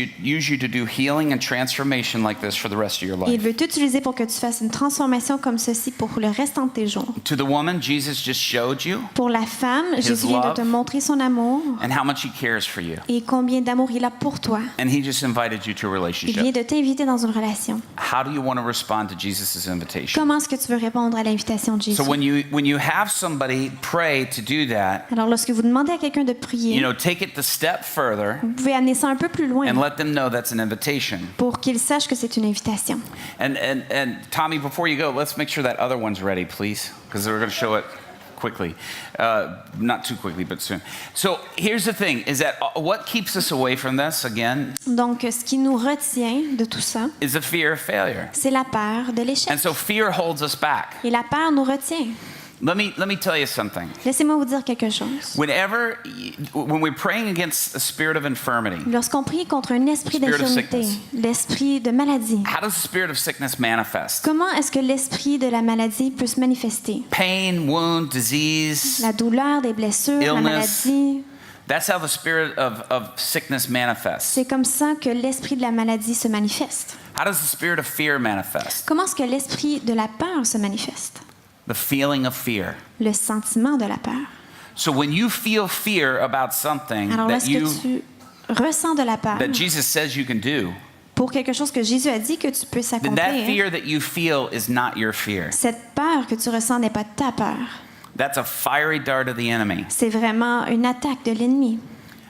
you to do healing and transformation like this for the rest of your Et il life. veut t'utiliser pour que tu fasses une transformation comme ceci pour le restant de tes jours. To the woman, Jesus just showed you Pour la femme, Jésus vient de love. te montrer son amour and how much he cares for you, et combien d'amour il a pour toi. and he just invited you to a Il vient relationship. de t'inviter dans une relation. How do you want to respond to Jesus' invitation? Comment est-ce que tu veux répondre à l'invitation de Jésus? So when you have somebody pray to do that, Alors, lorsque vous demandez à quelqu'un de prier, take it the step further vous pouvez amener ça un peu plus loin and let them know that's an invitation. pour qu'il sache que c'est une invitation. And Tommy, before you go, let's make sure that other one's ready, please, because we're going to show it quickly. Not too quickly, but soon. So here's the thing, is that what keeps us away from this, again, Donc, ce qui nous retient de tout ça, is the fear of failure. c'est la peur de l'échec. And so fear holds us back. Et la peur nous retient. Let me tell you something. Laissez-moi vous dire quelque chose. When we're praying against a spirit of infirmity, Lorsqu'on prie contre un esprit Spirit of d'infirmité, sickness. l'esprit de maladie, how does the spirit of sickness manifest? comment est-ce que l'esprit de la maladie peut se manifester? Pain, wound, disease. La douleur, des blessures, la Illness. maladie. That's how the spirit of sickness manifests. C'est comme ça que l'esprit de la maladie se manifeste. How does the spirit of fear manifest? Comment est-ce que l'esprit de la peur se manifeste? The feeling of fear. le sentiment de la peur. So when you feel fear about something Alors that lorsque tu ressens de la peur that Jesus says you can do, pour quelque chose que Jésus a dit que tu peux then that s'accomplir, fear that you feel is not your fear. cette peur que tu ressens n'est pas ta peur. That's a fiery dart of the enemy. C'est vraiment une attaque de l'ennemi.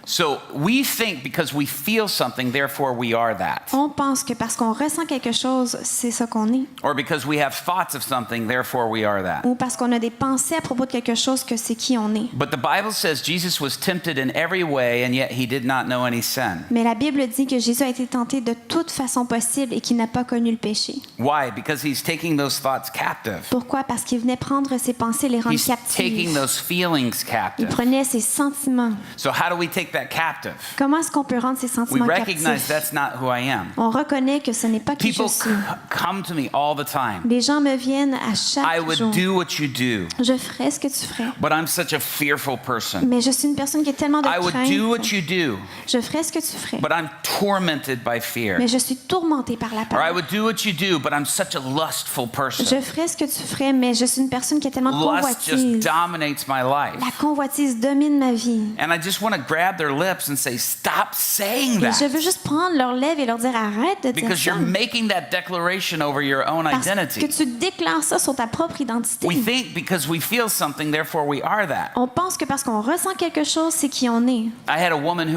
So we think because we feel something, therefore we are that. On pense que parce qu'on ressent quelque chose, c'est ça qu'on est. Or because we have thoughts of something, therefore we are that. Ou parce qu'on a des pensées à propos de quelque chose, que c'est qui on est. But the Bible says Jesus was tempted in every way, and yet he did not know any sin. Mais la Bible dit que Jésus a été tenté de toute façon possible et qu'il n'a pas connu le péché. Why? Because he's taking those thoughts captive. Pourquoi? Parce qu'il venait prendre ses pensées et les rendre He's taking captives. those feelings Il captive. prenait ses sentiments. So how do we take that captive? Comment est-ce qu'on peut rendre ses We sentiments recognize captifs? that's not who I am. On reconnaît que ce n'est pas qui je People suis. come to me all the time. Les gens me viennent à I chaque would jour. do what you do, Je ferai ce que tu ferais. but I'm such a fearful person. Mais je suis une personne qui a tellement de I would do what crainte. you do, Je ferai ce que tu ferais. but I'm tormented by fear. Mais je suis tourmentée par la Or I peur. would do what you do, but I'm such a lustful person. Je ferai ce que tu ferais, mais je suis une personne qui a tellement de Lust just convoitise. dominates my life. La convoitise domine ma vie. And I just want to grab their lips and say, stop saying Et je that. veux juste prendre leurs lèvres et leur dire arrête de dire Because ça. you're making that declaration over your own Parce que identity. tu déclares ça sur ta propre identité. We think because we feel something, therefore we are that. On pense que parce qu'on ressent quelque chose, c'est qui on est. I had a woman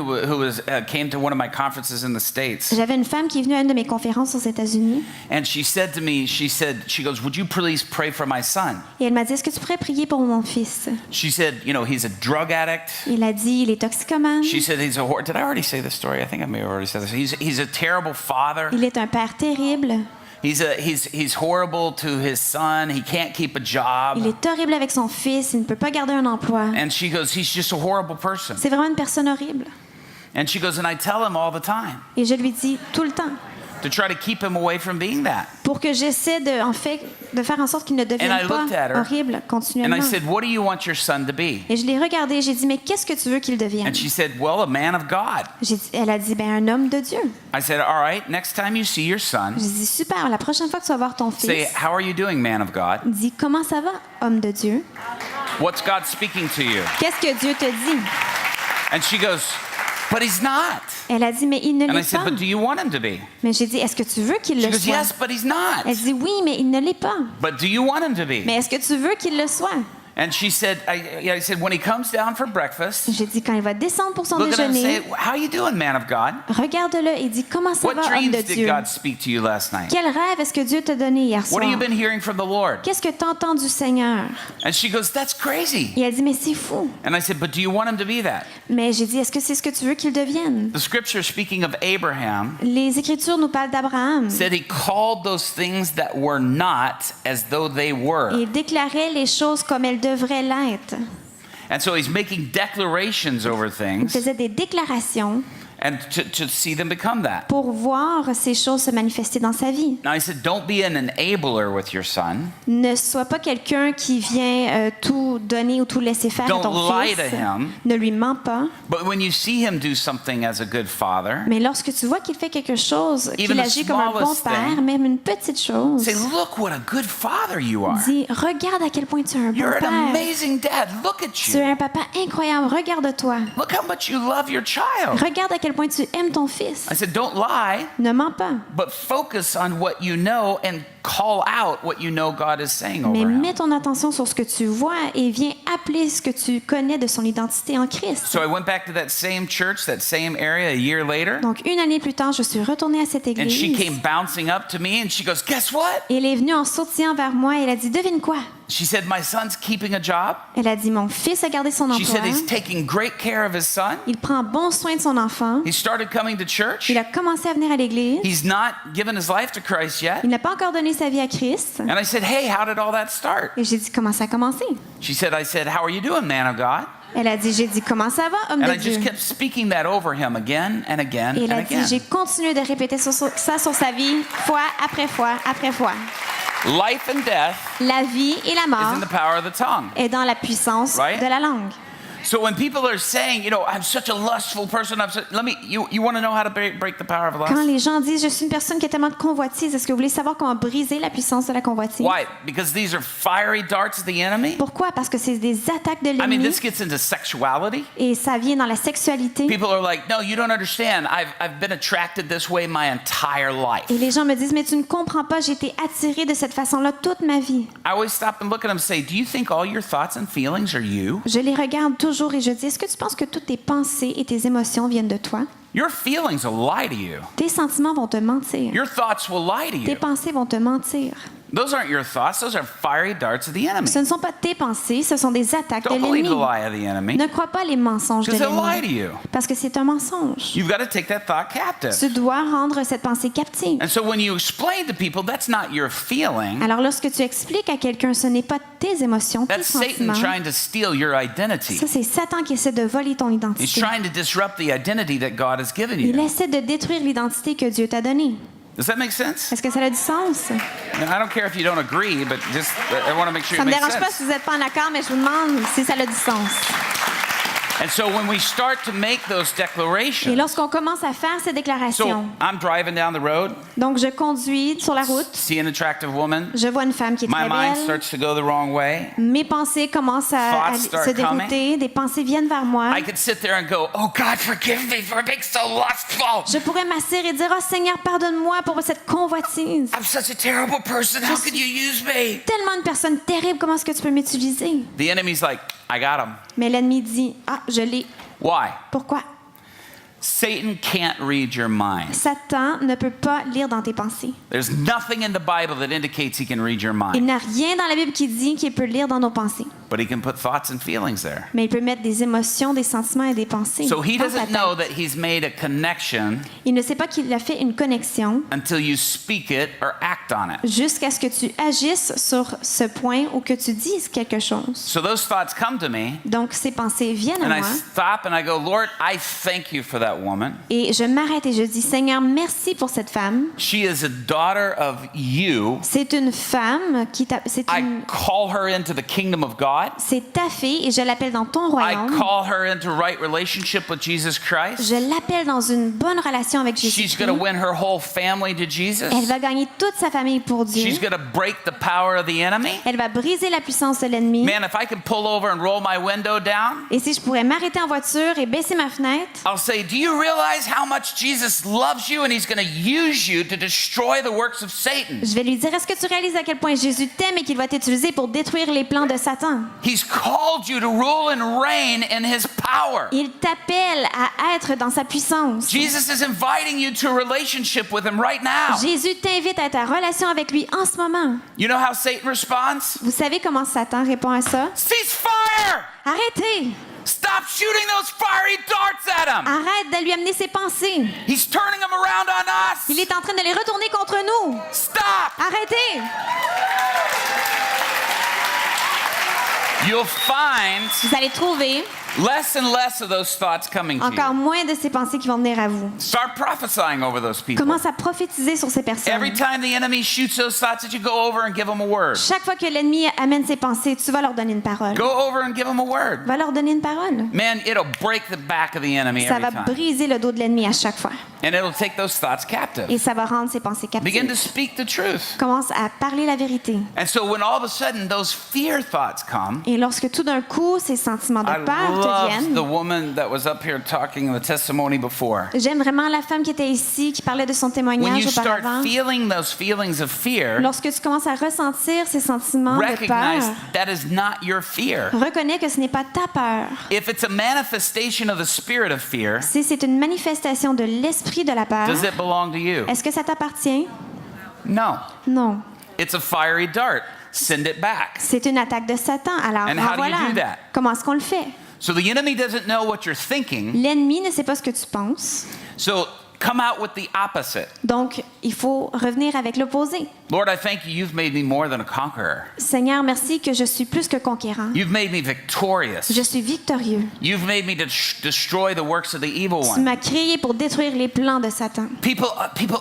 came to one of my conferences in the States, J'avais une femme qui est venue à une de mes conférences aux États-Unis and she said to me, she goes, would you please pray for my son? et elle m'a dit, est-ce que tu pourrais prier pour mon fils? She said, he's a drug addict. Il a dit, il est toxicomane. She said did I already say this story? I think I may have already said this. He's a terrible father. Il est un père terrible. He's horrible to his son. He can't keep a job. Il est horrible avec son fils. Il ne peut pas garder un emploi. And she goes, he's just a horrible person. C'est vraiment une personne horrible. And she goes, and I tell him all the time Et je lui dis tout le temps to try to keep him away from being that. pour que j'essaie de faire en sorte qu'il ne And I devienne looked at pas her, horrible And continuellement. I said, what do you want your son to be? Et je l'ai regardé. J'ai dit, mais qu'est-ce que tu veux qu'il devienne? And she said, well, a man of God. Elle a dit, ben un homme de Dieu. I said, all right, next time you see your son, J'ai dit, super. La prochaine fois que tu vas voir ton say, fils, how are you doing, man of God? dis, comment ça va, homme de Dieu? What's God speaking to you? Qu'est-ce que Dieu te dit? And she goes, but he's not. Elle a dit, mais il ne And I l'est said, pas. but do you want him to be? Mais j'ai dit, est-ce que tu veux qu'il She le goes, soit? yes, but he's not. Elle dit, oui, mais il ne l'est pas. But do you want him to be? Mais est-ce que tu veux qu'il le soit? And she said, I said, when he comes down for breakfast, J'ai dit, quand il va descendre pour son look at him and say, déjeuner, how you doing, man of God? regarde-le et dis, comment ça What va, homme de dreams did Dieu? God speak to you last night? Quel rêve est-ce que Dieu t'a donné hier What soir? have you been hearing from the Lord? Qu'est-ce que tu entends du Seigneur? And she goes, that's crazy. Et elle dit, mais c'est fou. And I said, but do you want him to be that? Mais j'ai dit, est-ce que c'est ce que tu veux qu'il devienne? The scripture, speaking of Abraham, Les Écritures nous parlent d'Abraham. said he called those things that were not as though they were. Il déclarait les choses comme elles devraient l'être. And so he's making declarations over Il things faisait des déclarations and to see them become that. pour voir ces choses se manifester dans sa vie. Now I said, don't be an enabler with your son. Ne sois pas quelqu'un qui vient tout donner ou tout laisser faire à Don't ton lie fils. to him. Ne lui mens pas. But when you see him do something as a good father, Mais lorsque tu vois qu'il fait quelque chose, qu'il Even the agit comme un bon smallest père, thing, même une petite chose, say, look what a good father you are. dis, regarde à quel point tu es un bon You're an père. amazing dad. Look at Tu es you. un papa incroyable. Regarde-toi. Look how much you love your child. Regarde à quel point tu aimes ton fils. I said, don't lie, Ne mens pas. but focus on what you know and call out what you know God is saying Mais over him. mets ton attention sur ce que tu vois et viens appeler ce que tu connais de son identité en Christ. So I went back to that same church, that same area a year later, Donc, une année plus tard, je suis retournée à cette and she église. came bouncing up to me and she goes, guess what? Et elle est venue en sautillant vers moi et elle a dit, devine quoi? She said, my son's keeping a job. Elle a dit, mon fils a gardé son She emploi. said he's taking great care of his son. Il prend bon soin de son enfant. He started coming to church. Il a commencé à venir à l'église. He's not given his life to Christ yet. Il n'a pas encore donné sa vie à Christ. And I said, hey, how did all that start? Et j'ai dit, comment ça a commencé? I said, how are you doing, man of God? Elle a dit, j'ai dit, comment ça va, homme And de I just Dieu? kept speaking that over him again and again Et elle and a dit, again. j'ai continué de répéter ça sur sa vie, fois après fois après fois. Life and death La vie et la is in mort the power of the tongue. est dans la puissance Right? de la langue. So when people are saying, I'm such a lustful person, you want to know how to break the power of Quand lust? les gens disent « Je suis une personne qui a tellement de convoitise », est-ce que vous voulez savoir comment briser la puissance de la convoitise? Why? Because these are fiery darts of the enemy? Pourquoi? Parce que c'est des attaques de I mean, l'ennemi this gets into sexuality. et ça vient dans la sexualité. People are like, no, you don't understand. I've been attracted this way my entire life. Et les gens me disent « Mais tu ne comprends pas, j'ai été attirée de cette façon-là toute ma vie. I always stop and look at them and say, do you think all your thoughts and feelings are you? » Je les regarde toujours et je dis « Est-ce que tu penses que toutes tes pensées et tes émotions viennent de toi? Your feelings will lie to you. Tes sentiments vont te mentir. Your thoughts will lie to Tes you. pensées vont te mentir. Those aren't your thoughts. Those are fiery darts of the enemy. Ce ne sont pas tes pensées, ce sont des attaques de Don't believe l'ennemi. the lie of the enemy Ne crois pas les mensonges de because they'll lie to l'ennemi. you. Parce que c'est un mensonge. You've got to take that thought captive. Tu dois rendre cette pensée captive. And so when you explain to people that's not your feeling, Alors lorsque tu expliques à quelqu'un ce n'est pas tes émotions, tes that's Satan sentiments, trying to steal your identity. ça c'est Satan qui essaie de voler ton He's identité. trying to disrupt the identity that God has given Il you. essaie de détruire l'identité que Dieu t'a donnée. Does that make sense? Est-ce que ça a du sens? Now, I don't care if you don't agree, but just I want to make sure Ça it me makes dérange pas sense. si vous n'êtes pas en accord, mais je vous demande si ça a du sens. And so when we start to make those Et declarations, lorsqu'on commence à faire ces so déclarations, I'm driving down the road, donc je conduis sur la route, see an attractive woman, je vois une femme qui est my très mind belle, starts to go the wrong way. mes pensées commencent à Thoughts start se dérouter, des pensées viennent vers moi. I could sit there and go, "Oh God, forgive me for being so lustful. Je pourrais m'asseoir et dire « Oh Seigneur, pardonne-moi pour cette convoitise. I'm such a terrible person. How could you use me?" Tellement une personne terrible, comment est-ce que tu peux m'utiliser? » The enemy's like, "I got him." Mais l'ennemi dit « Ah, je l'ai. Why? Pourquoi? » Satan can't read your mind. Satan ne peut pas lire dans tes pensées. There's nothing in the Bible that indicates he can read your Il mind, n'y a rien dans la Bible qui dit qu'il peut lire dans nos pensées. but he can put thoughts and feelings there. Mais il peut mettre des émotions, des sentiments et des pensées. So he dans ta doesn't know tête. that he's made a connection Il ne sait pas qu'il a fait une connexion until you speak it or act on it. jusqu'à ce que tu agisses sur ce point ou que tu dises quelque chose. So those thoughts come to me, Donc ces pensées viennent and à I moi stop and I go, "Lord, I thank you for that woman. et je m'arrête et je dis Seigneur, merci pour cette femme. She is a daughter of you. C'est une femme I call her into the kingdom of God. c'est ta fille et je l'appelle dans ton I royaume. call her into right relationship with Jesus Christ. Je l'appelle dans une bonne relation avec She's Jésus. going to win her whole family to Jesus. Elle va gagner toute sa famille pour Dieu. She's going to break the power of the enemy. Elle va briser la puissance de l'ennemi. Man, if I could pull over and roll my window down, Et si je pourrais m'arrêter en voiture et baisser ma fenêtre, I'll say, "Do you realize how much Jesus loves you and he's going to use you to destroy the works of Satan? je vais lui dire, est-ce que tu réalises à quel point Jésus t'aime et qu'il va t'utiliser pour détruire les plans de Satan? He's called you to rule and reign in his power." Il t'appelle à être dans sa puissance. Jesus is inviting you to a relationship with him right now. Jésus t'invite à être en relation avec lui en ce moment. You know how Satan responds? Vous savez comment Satan répond à ça? Cease fire! Arrêtez! Stop shooting those fiery darts at him. Arrête de lui amener ses pensées. He's turning them around on us. Il est en train de les retourner contre nous. Stop! Arrêtez! You'll find Vous allez trouver less and less of those thoughts coming to encore you. moins de ces pensées qui vont venir à vous. Start prophesying over those people. Commence à prophétiser sur ces personnes. Every time the enemy shoots those thoughts at you, go over and give them a word. Chaque fois que l'ennemi amène ses pensées, tu vas leur donner une parole. Go over and give them a word. Va leur donner une parole. Man, it'll break the back of the enemy Ça every va time. briser le dos de l'ennemi à chaque fois. And it'll take those thoughts captive. Et ça va rendre ses pensées Begin to captives. speak the truth. Commence à parler la vérité. And so when all of a sudden those fear thoughts come, Et lorsque tout d'un coup, ces sentiments de I peur te love the viennent, woman that was up here talking the testimony before. j'aime vraiment la femme qui était ici, qui parlait de son When témoignage you start auparavant. feeling those feelings of fear, Lorsque tu commences à ressentir ces sentiments de recognize peur, that is not your fear. reconnais que ce n'est pas ta peur. If it's a manifestation of the spirit of fear, Si c'est une manifestation de l'esprit de la peur, does it belong to you? est-ce que ça t'appartient? No. Non. It's a fiery dart. Send it back. C'est une attaque de Satan. Alors, And how do you voilà. do that? Comment est-ce qu'on le fait? So the enemy doesn't know what you're thinking. L'ennemi ne sait pas ce que tu penses. So come out with the opposite. Donc, il faut revenir avec l'opposé. Lord, I thank you. You've made me more than a conqueror. Seigneur, merci que je suis plus que conquérant. You've made me victorious. Je suis victorieux. You've made me to destroy the works of the evil Tu one. m'as créé pour détruire les plans de Satan. People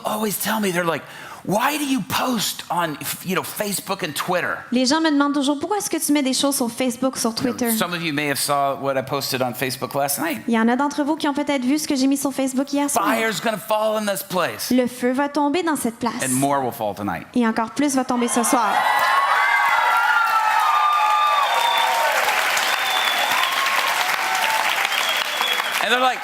always tell me, they're like, why do you post on, Facebook and Twitter? Les gens me demandent toujours pourquoi est-ce que tu mets des choses sur Facebook, sur Twitter. Some of you may have saw what I posted on Facebook last night. Il y en a d'entre vous qui ont peut-être vu ce que j'ai mis sur Facebook hier soir. Fire's going to fall in this place. Le feu va tomber dans cette place. And more will fall tonight. Et encore plus va tomber ce soir. And they're like,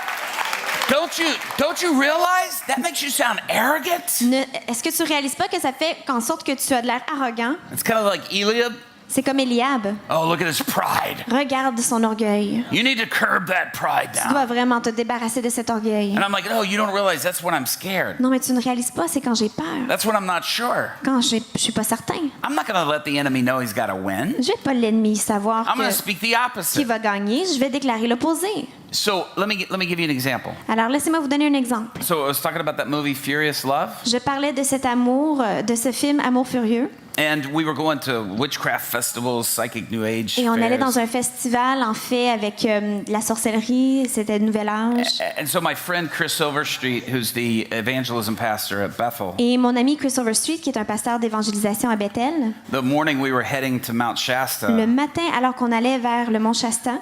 don't you realize that makes you sound arrogant? Est-ce que tu réalises pas que ça fait qu'en sorte que tu as de l'air arrogant? It's kind of like Eliab. C'est comme Eliab. Oh, look at his pride. Regarde son orgueil. You need to curb that pride Tu dois down. vraiment te débarrasser de cet orgueil. And I'm like, no, you don't realize that's when I'm scared. Non, mais tu ne réalises pas, c'est quand j'ai peur. That's when I'm not sure. Quand je suis pas certain. I'm not going to let the enemy know he's got to win. Je vais pas l'ennemi savoir I'm going to que, speak the qui opposite. va gagner. Je vais déclarer l'opposé. So let me give you an example. Alors, laissez-moi vous donner un exemple. So I was talking about that movie Furious Love, Je parlais de cet amour, de ce film Amour furieux. and we were going to witchcraft festivals, psychic new age Et on allait fairs. dans un festival, en fait, avec de la sorcellerie. C'était le Nouvel Âge. And so my friend Chris Overstreet, who's the evangelism pastor at Bethel, Et mon ami Chris Overstreet, qui est un pasteur d'évangélisation à Bethel, the morning we were heading to Mount le Shasta, matin, alors qu'on allait vers le mont Shasta,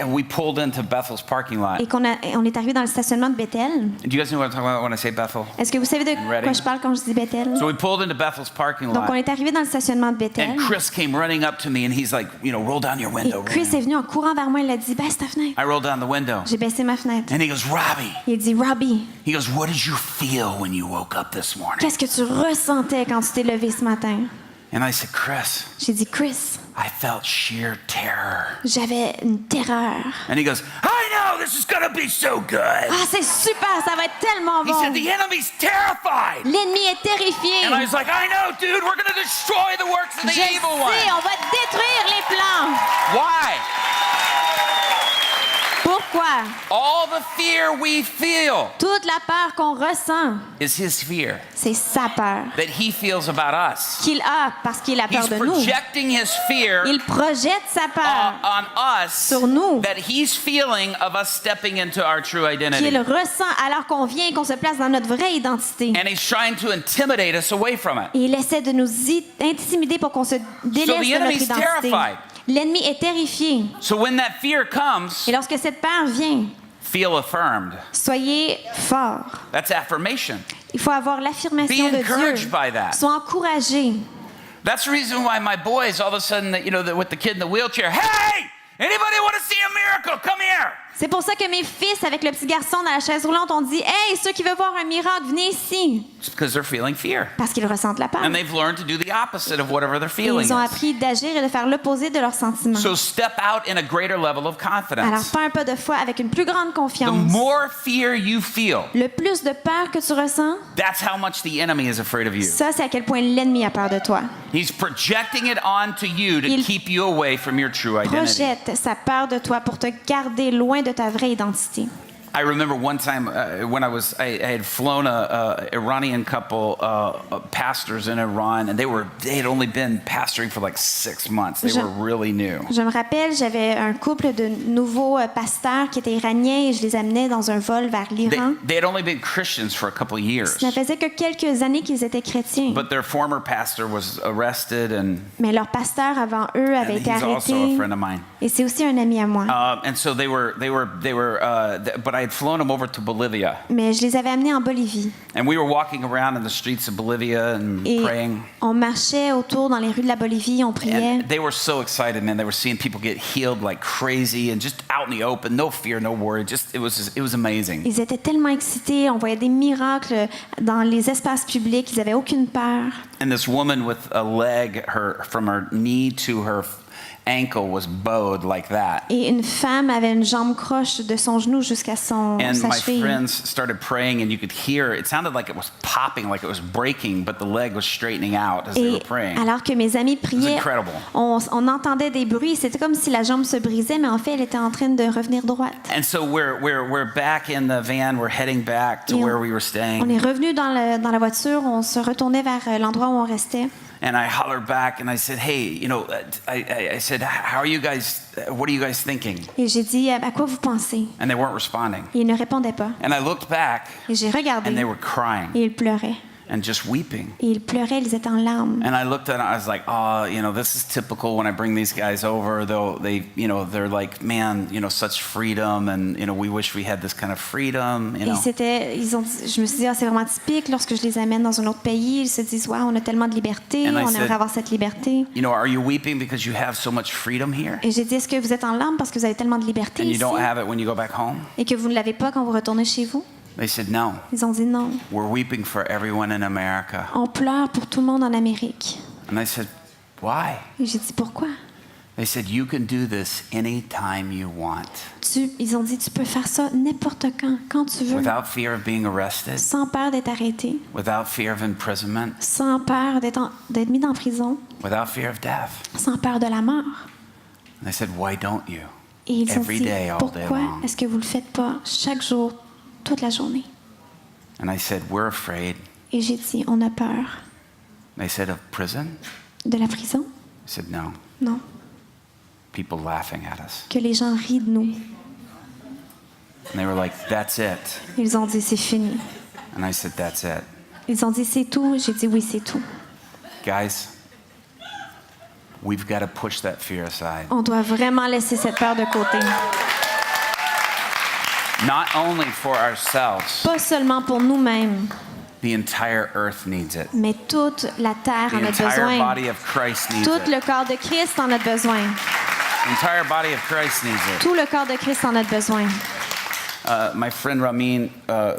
we pulled into Bethel's parking lot. et on est arrivé dans le stationnement de Bethel. Do you guys know what I'm talking about when I say Bethel? Est-ce que vous savez de Ready? quoi je parle quand je dis Bethel? So we pulled into Bethel's parking Donc, on lot, est arrivé dans le stationnement de Bethel. and Chris came running up to me, and he's like, roll down your Et window. Chris est venu en courant vers moi. Il a dit, baisse ta fenêtre. I rolled down the window, J'ai baissé ma fenêtre. and he goes, Robbie. Il dit, Robbie, He goes, what did you feel when you woke up this morning? qu'est-ce que tu ressentais quand tu t'es levé ce matin? And I said, Chris, J'ai dit, Chris, I felt sheer terror. j'avais une terreur. And he goes, I know, this is gonna be so good. Ah, c'est super, ça va être tellement He said, bon. the enemy's terrified. L'ennemi est terrifié. And I was like, I know, dude, we're gonna destroy the works of Je the sais, evil one. on va détruire les plans. Why? Pourquoi? All the fear we feel Toute la peur qu'on ressent, is his fear c'est sa peur that he feels about us. qu'il a parce qu'il a peur He's de nous. projecting his fear Il projette sa peur on us sur nous. that he's feeling of us stepping into our true identity. qu'il ressent alors qu'on vient et qu'on se place dans notre vraie identité. And he's trying to intimidate us away from it. Et il essaie de nous intimider pour qu'on se délaisse So the de notre enemy's identité. terrified. L'ennemi est terrifié. So when that fear comes, Et lorsque cette peur vient, feel affirmed. soyez forts. That's affirmation. Il faut avoir l'affirmation Be de encouraged Dieu. by that. Sois encouragés. That's the reason why my boys, all of a sudden, with the kid in the wheelchair, hey, anybody want to see a miracle? Come here. C'est pour ça que mes fils, avec le petit garçon dans la chaise roulante, ont dit « Hey, ceux qui veulent voir un miracle, venez ici! It's because they're feeling fear. » Parce qu'ils ressentent la peur. And they've learned to do the opposite of whatever they're Et feeling. ils ont is. appris d'agir et de faire l'opposé de leurs sentiments. So step out in a greater level of Alors, confidence. fais un pas de foi avec une plus grande The confiance. more fear you feel, Le plus de peur que tu ressens, that's how much the enemy is afraid of you. ça, c'est à quel point l'ennemi a peur de toi. He's projecting it onto you to Il keep you away from your true identity. Projette sa peur de toi pour te garder loin de ta vraie identité. I remember one time when I had flown a Iranian couple pastors in Iran, and they had only been pastoring for like 6 months. They were really new. Je me rappelle, j'avais un couple de nouveaux pasteurs qui étaient iraniens et je les amenais dans un vol vers l'Iran. They had only been Christians for a couple of years, Ça ne faisait que quelques années qu'ils étaient chrétiens. but their former pastor was arrested, and Mais leur pasteur avant eux avait été he's also a arrêté. friend of mine. Et c'est aussi un ami à moi. And so but I had flown them over to Bolivia, Mais je les avais amenés en Bolivie. and we were walking around in the streets of Bolivia and Et praying. on marchait autour dans les rues de la Bolivie, on priait. And they were so excited, man. They were seeing people get healed like crazy and just out in the open, no fear, no worry. It was amazing. Ils étaient tellement excités, on voyait des miracles dans les espaces publics, ils n'avaient aucune peur. And this woman with a leg, from her knee to her ankle was bowed like that. Et une femme avait une jambe croche de son genou jusqu'à sa And my cheville. friends started praying, and you could hear it sounded like it was popping, like it was breaking, but the leg was straightening out as they Et were praying. alors que mes amis priaient, incredible. on entendait des bruits. C'était comme si la jambe se brisait, mais en fait, elle était en train de revenir droite. And so we're back in the van. We're heading back to Et where we were On staying. est revenu dans la voiture, on se retournait vers l'endroit où on restait. And I hollered back and I said, hey, I said, how are you guys, what are you guys thinking? Et j'ai dit, à quoi vous pensez? And they weren't responding. Et ils ne répondaient pas. And I looked back Et j'ai regardé and they were crying. et ils pleuraient. and just weeping. Et ils pleuraient, ils étaient en larmes. And I looked at it, I was like, oh, this is typical when I bring these guys over. They're like, man, such freedom, and we wish we had this kind of freedom. Et je me suis dit, c'est vraiment typique lorsque je les amène dans un autre pays. Ils se disent, wow, on a tellement de liberté, And I on said, aimerait avoir cette liberté. Are you weeping because you have so much freedom here, Et j'ai dit, est-ce que vous êtes en larmes parce que vous avez tellement de liberté and you ici don't have it when you go back home? et que vous ne l'avez pas quand vous retournez chez vous? They said, no, Ils ont dit non. we're weeping for everyone in America. On pleure pour tout le monde en Amérique. And I said, why? Et j'ai dit, pourquoi? They said, you can do this anytime you want, Ils ont dit, tu peux faire ça n'importe quand tu veux, without fear of being arrested, sans peur d'être arrêté, without fear of imprisonment, sans peur d'être mis en prison, without fear of death. sans peur de la mort. And I said, why don't you? Et ils ont Every dit, day, all day pourquoi long. est-ce que vous ne le faites pas chaque jour, toute la journée? And I said, we're afraid. Et j'ai dit, on a peur They said, of prison? de la prison? I said, no. Non, People laughing at us. que les gens rient de nous. And they were like, that's it. Ils ont dit, c'est fini. And I said, that's it. Ils ont dit, c'est tout. J'ai dit, oui, c'est tout. Guys, we've got to push that fear aside. On doit vraiment laisser cette peur de côté. Not only for ourselves, Pas seulement pour nous-mêmes, the entire earth needs it. mais toute la terre The en a entire besoin. body of Christ needs Tout it. le corps de Christ en a besoin. The entire body of Christ needs it. Tout le corps de Christ en a besoin. My friend Ramin,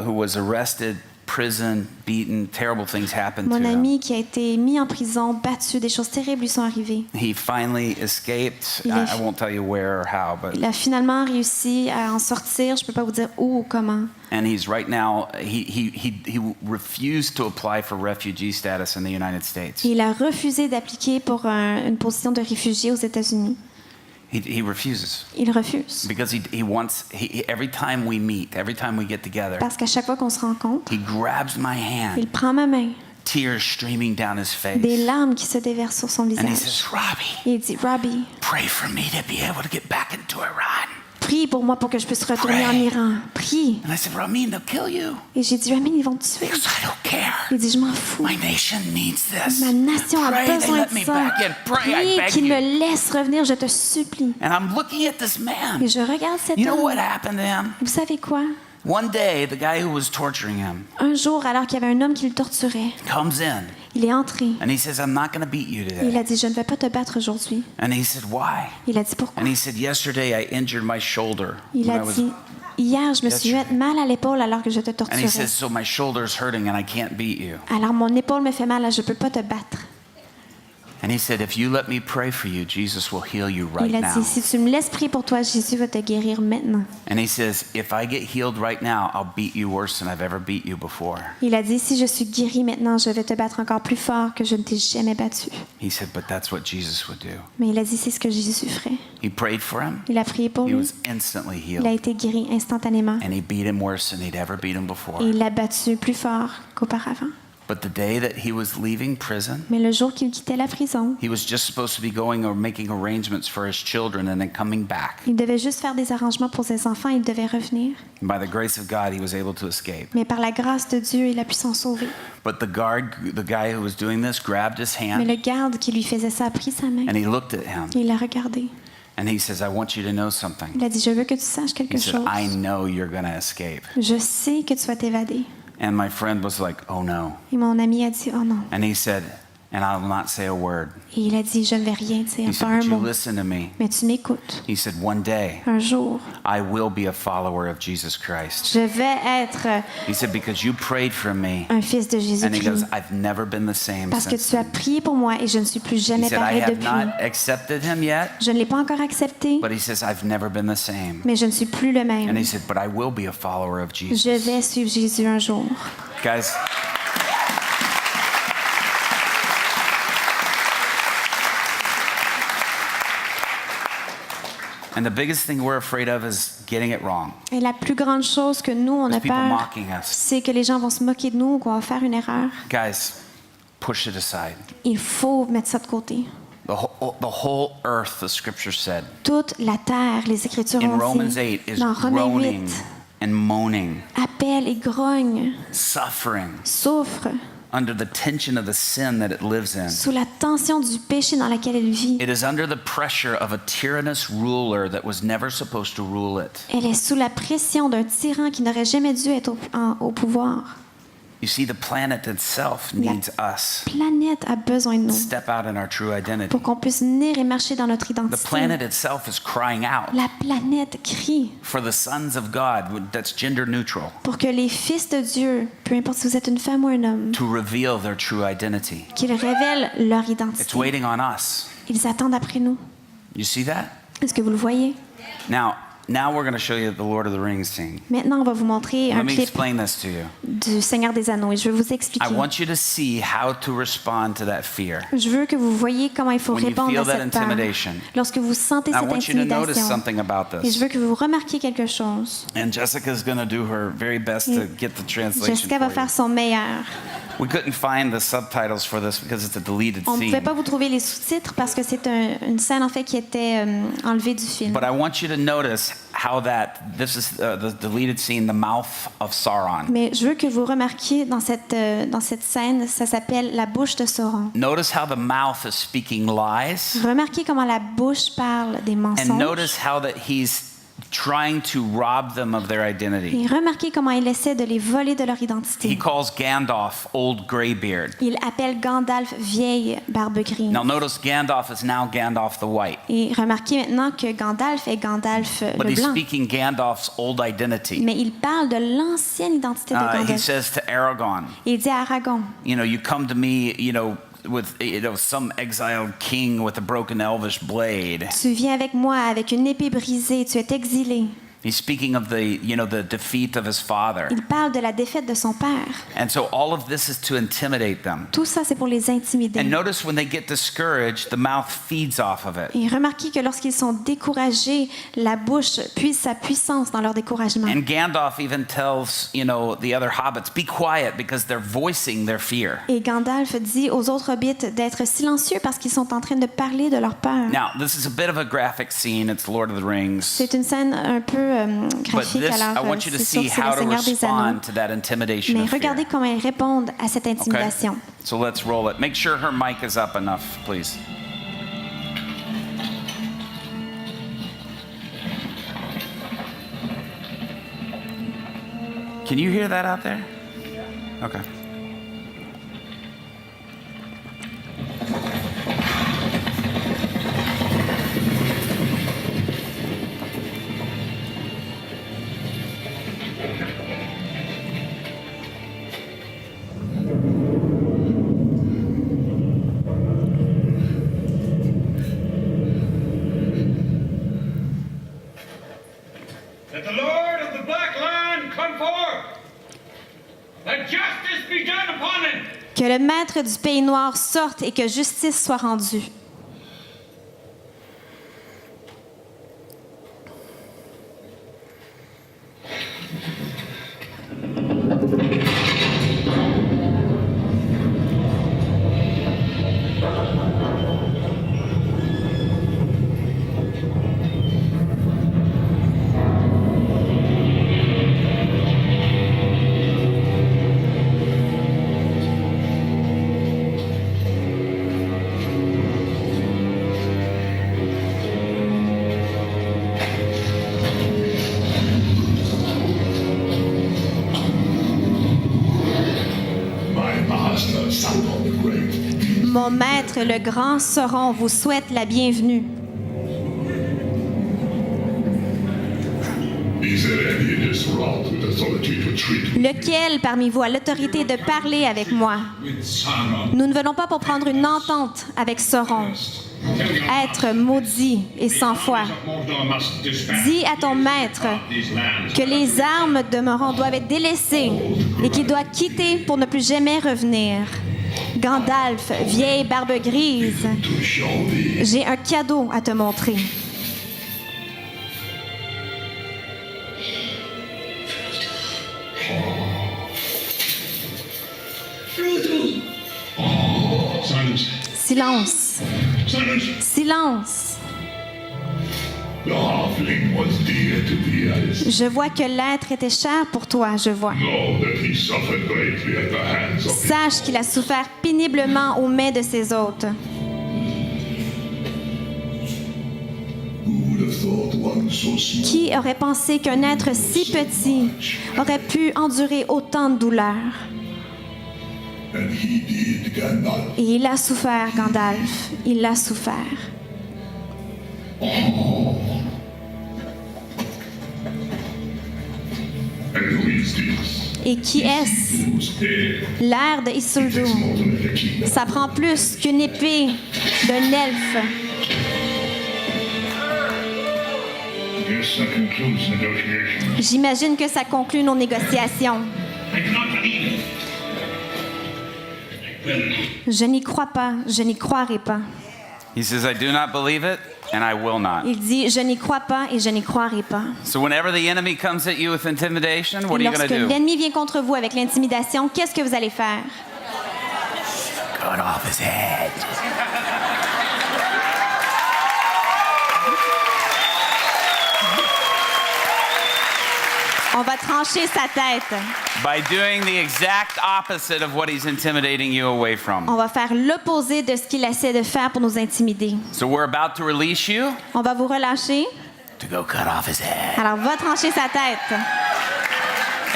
who was arrested, prison, beaten, terrible things happened to Mon him. ami qui a été mis en prison, battu, des choses terribles lui sont arrivées. He finally escaped. Il a- I won't tell you where or how, but Il a finalement réussi à en sortir. Je ne peux pas vous dire où ou comment. and he's right now. He refused to apply for refugee status in the United States. Il a refusé d'appliquer pour une position de réfugié aux États-Unis. He refuses Il refuse. because he wants. Every time we meet, every time we get together, Parce qu'à chaque fois qu'on se rencontre, he grabs my hand, il prend ma main, tears streaming down his face, des larmes qui se déversent sur son and he visage. says, "Robbie, Et il dit, Robbie, pray for me to be able to get back into Iran." prie pour moi pour que je puisse retourner en Pray. Iran. Prie. And I said, "Ramin, they'll kill you." Et j'ai dit, Ramin, ils vont te tuer. Because I don't care. Il dit, je m'en fous. My nation needs this. Ma nation a Pray they besoin let de me ça. back in. Pray, I Prie beg qu'il you. me laisse revenir, je te supplie. And I'm looking at this man. Et je regarde cet You know homme. what happened to him? Vous savez quoi? One day, the guy who was torturing him Un jour, alors qu'il y avait un homme qui le torturait, comes in il est entré. and he says, "I'm not going to beat you Et il today." a dit, je ne vais pas te battre aujourd'hui. And he said, "Why?" Il a dit, pourquoi? And he said, "Yesterday I injured my shoulder Il when a I was." dit, hier, je me suis Yesterday. fait mal à l'épaule alors que je te And he torturais. says, "So my shoulder's hurting and I can't beat you." Alors mon épaule me fait mal, je ne peux pas te battre. And he said, "If you let me pray for you, Jesus will heal you right Il a now." dit, si tu me laisses prier pour toi, Jésus va te guérir maintenant. And he says, "If I get healed right now, I'll beat you worse than I've ever beat you before." Il a dit, si je suis guéri maintenant, je vais te battre encore plus fort que je ne t'ai jamais battu. He said, "But that's what Jesus would do." Mais il a dit, c'est ce que Jésus ferait. He prayed for him. Il a prié pour He lui. was instantly Il a healed. été guéri instantanément. And he beat him worse than he'd ever beat him before. Et il l'a battu plus fort qu'auparavant. But the day that he was leaving prison, Mais le jour qu'il quittait la prison, he was just supposed to be going or making arrangements for his children and then coming back. il devait juste faire des arrangements pour ses enfants, il devait revenir. And by the grace of God, he was able to escape. Mais par la grâce de Dieu, il a pu s'en sauver. But the guy who was doing this, grabbed his Mais hand le garde qui lui faisait ça a pris sa main. and he looked at him Il l'a regardé. and he says, "I want you to know something." Il a dit, je veux que tu saches quelque He said, chose. "I know you're going to escape." Je sais que tu vas t'évader. And my friend was like, "Oh no." Et mon ami a dit, oh non. And he said, "And I will not say a word." Et il a dit, je ne vais rien He dire, said, pas un "But you mot. listen to me." Mais tu m'écoutes. He said, "One day Un jour, I will be a follower of Jesus Christ." je vais être He said, "Because you prayed for me." un fils de And he Jésus-Christ. goes, "I've never been the same Parce que since tu as then." prié pour moi et je ne suis plus He jamais said, "I pareil have depuis. not accepted him yet." Je ne l'ai pas encore accepté, But he says, "I've never been the same." mais je ne suis plus le And même. he said, "But I will be a follower of Je Jesus." vais suivre Jésus un jour. Guys, and the biggest thing we're afraid of is getting it wrong. Et la plus grande chose que nous, on a There's people peur, mocking us. c'est que les gens vont se moquer de nous ou qu'on va faire une erreur. Guys, push it aside. Il faut mettre ça de côté. The whole earth, the scripture said, Toute la terre, les Écritures in ont Romans dit, 8, is dans Romains groaning 8, and moaning, appelle et grogne, suffering. souffre. under the tension of the sin that it lives in. sous la tension du péché dans laquelle elle vit. It is under the pressure of a tyrannous ruler that was never supposed to rule it. Elle est sous la pression d'un tyran qui n'aurait jamais dû être au pouvoir. You see, the planet itself needs us. La planète a besoin de nous Step out in our true identity. pour qu'on puisse venir et marcher dans notre The identité. planet itself is crying out La planète crie for the sons of God, that's gender neutral, pour que les fils de Dieu, peu importe si vous êtes une femme ou un homme, to reveal their true identity. qu'ils révèlent leur It's identité. waiting on us. Ils attendent après nous. You see that? Est-ce que vous le voyez? Now we're going to show you the Lord of the Rings scene. Maintenant, on va vous montrer Let un me clip explain this to you. du Seigneur des Anneaux et je vais vous expliquer. I want you to see how to respond to that fear. Je veux que vous voyez comment il faut When you répondre feel à that cette peur. intimidation. Lorsque vous sentez I cette want you to notice intimidation. something about Et je this. veux que vous remarquiez quelque chose. And Jessica's going to do her very best to get the translation Jessica va for faire you. son meilleur. We couldn't find the subtitles for this because it's a deleted On ne pouvait scene. pas vous trouver les sous-titres parce que c'est une scène en fait qui était enlevée du film. But I want you to notice how this is the deleted scene, the mouth of Sauron. Mais je veux que vous remarquiez dans cette scène, ça s'appelle la bouche de Sauron. Notice how the mouth is speaking lies. Remarquez comment la bouche parle des And mensonges. notice how that he's trying to rob them of their identity. Et remarquez comment il essaie de les voler de leur He identité. calls Gandalf Old Greybeard. Il appelle Gandalf vieille barbe grise. Now notice Gandalf is now Gandalf the White. Et remarquez maintenant que Gandalf est Gandalf But le he's blanc. speaking Gandalf's old identity. Mais il parle de l'ancienne identité de He Gandalf. says to Aragorn, Il dit à Aragon, you come to me, with some exiled king with a broken elvish blade. tu viens avec moi avec une épée brisée, tu es exilé. He's speaking of the defeat of his father. Il parle de la défaite de son père. And so all of this is to intimidate them. Tout ça, c'est pour les intimider. And notice when they get discouraged, the mouth feeds off of it. Et remarquez que lorsqu'ils sont découragés, la bouche puise sa puissance dans leur découragement. And Gandalf even tells, the other hobbits, be quiet because they're voicing their fear. Et Gandalf dit aux autres hobbits d'être silencieux parce qu'ils sont en train de parler de leur peur. Now, this is a bit of a graphic scene. It's Lord of the Rings. C'est une scène un peu But graphique, this, I alors want you to c'est sûr see que c'est how le to Seigneur des Anneaux. respond to that intimidation Mais of fear. regardez comment ils répondent à cette Okay? intimidation. So let's roll it. Make sure her mic is up enough, please. Can you hear that out there? Okay. Let the Lord of the Black Land come forth. Let justice be done upon him. Que le maître du pays noir sorte et que justice soit rendue. My master, Sauron the Great, Mon maître, le grand Sauron, vous souhaite la bienvenue. is there any in this world with authority to treat with Lequel parmi vous a l'autorité de parler avec moi? Sauron. Nous ne venons pas pour prendre une entente avec Sauron. Être maudit et sans foi. Dis à ton maître que les armes de Moron doivent être délaissées et qu'il doit quitter pour ne plus jamais revenir. Gandalf, vieille barbe grise, to show thee? j'ai un cadeau à te montrer. Silence. Silence, Silence. silence. The halfling was dear to thee, Alice. Je vois que l'être était cher pour toi, je vois. Know that he suffered greatly at the hands of his Sache qu'il a souffert péniblement aux mains de ses hôtes. Who would have thought one so small Qui aurait pensé qu'un être si petit aurait pu endurer autant de douleurs? and he did Gandalf. Et il a souffert, Gandalf. Il a souffert. And who is this? Et qui est-ce? Whose head L'air de takes Isildur. more than a kingdom. Ça prend plus qu'une épée d'un elfe. Yes, that concludes negotiations. J'imagine que ça conclut nos négociations. I do not believe it. I will not. Je n'y crois pas, je n'y croirai pas. He says, I do not believe it, and I will not. Il dit, je n'y crois pas et je n'y croirai pas. So whenever the enemy comes at you with intimidation, what are you going Lorsque to do? l'ennemi vient contre vous avec l'intimidation, qu'est-ce que vous allez faire? Cut off his head. On va trancher sa tête. By doing the exact opposite of what he's intimidating you away from. On va faire l'opposé de ce qu'il essaie de faire pour nous intimider. So we're about to release you On va vous relâcher. to go cut off his head Alors, va trancher sa tête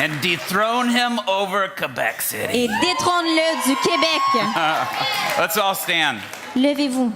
and dethrone him over Quebec City. et détrône-le du Québec. Let's all stand. Levez-vous.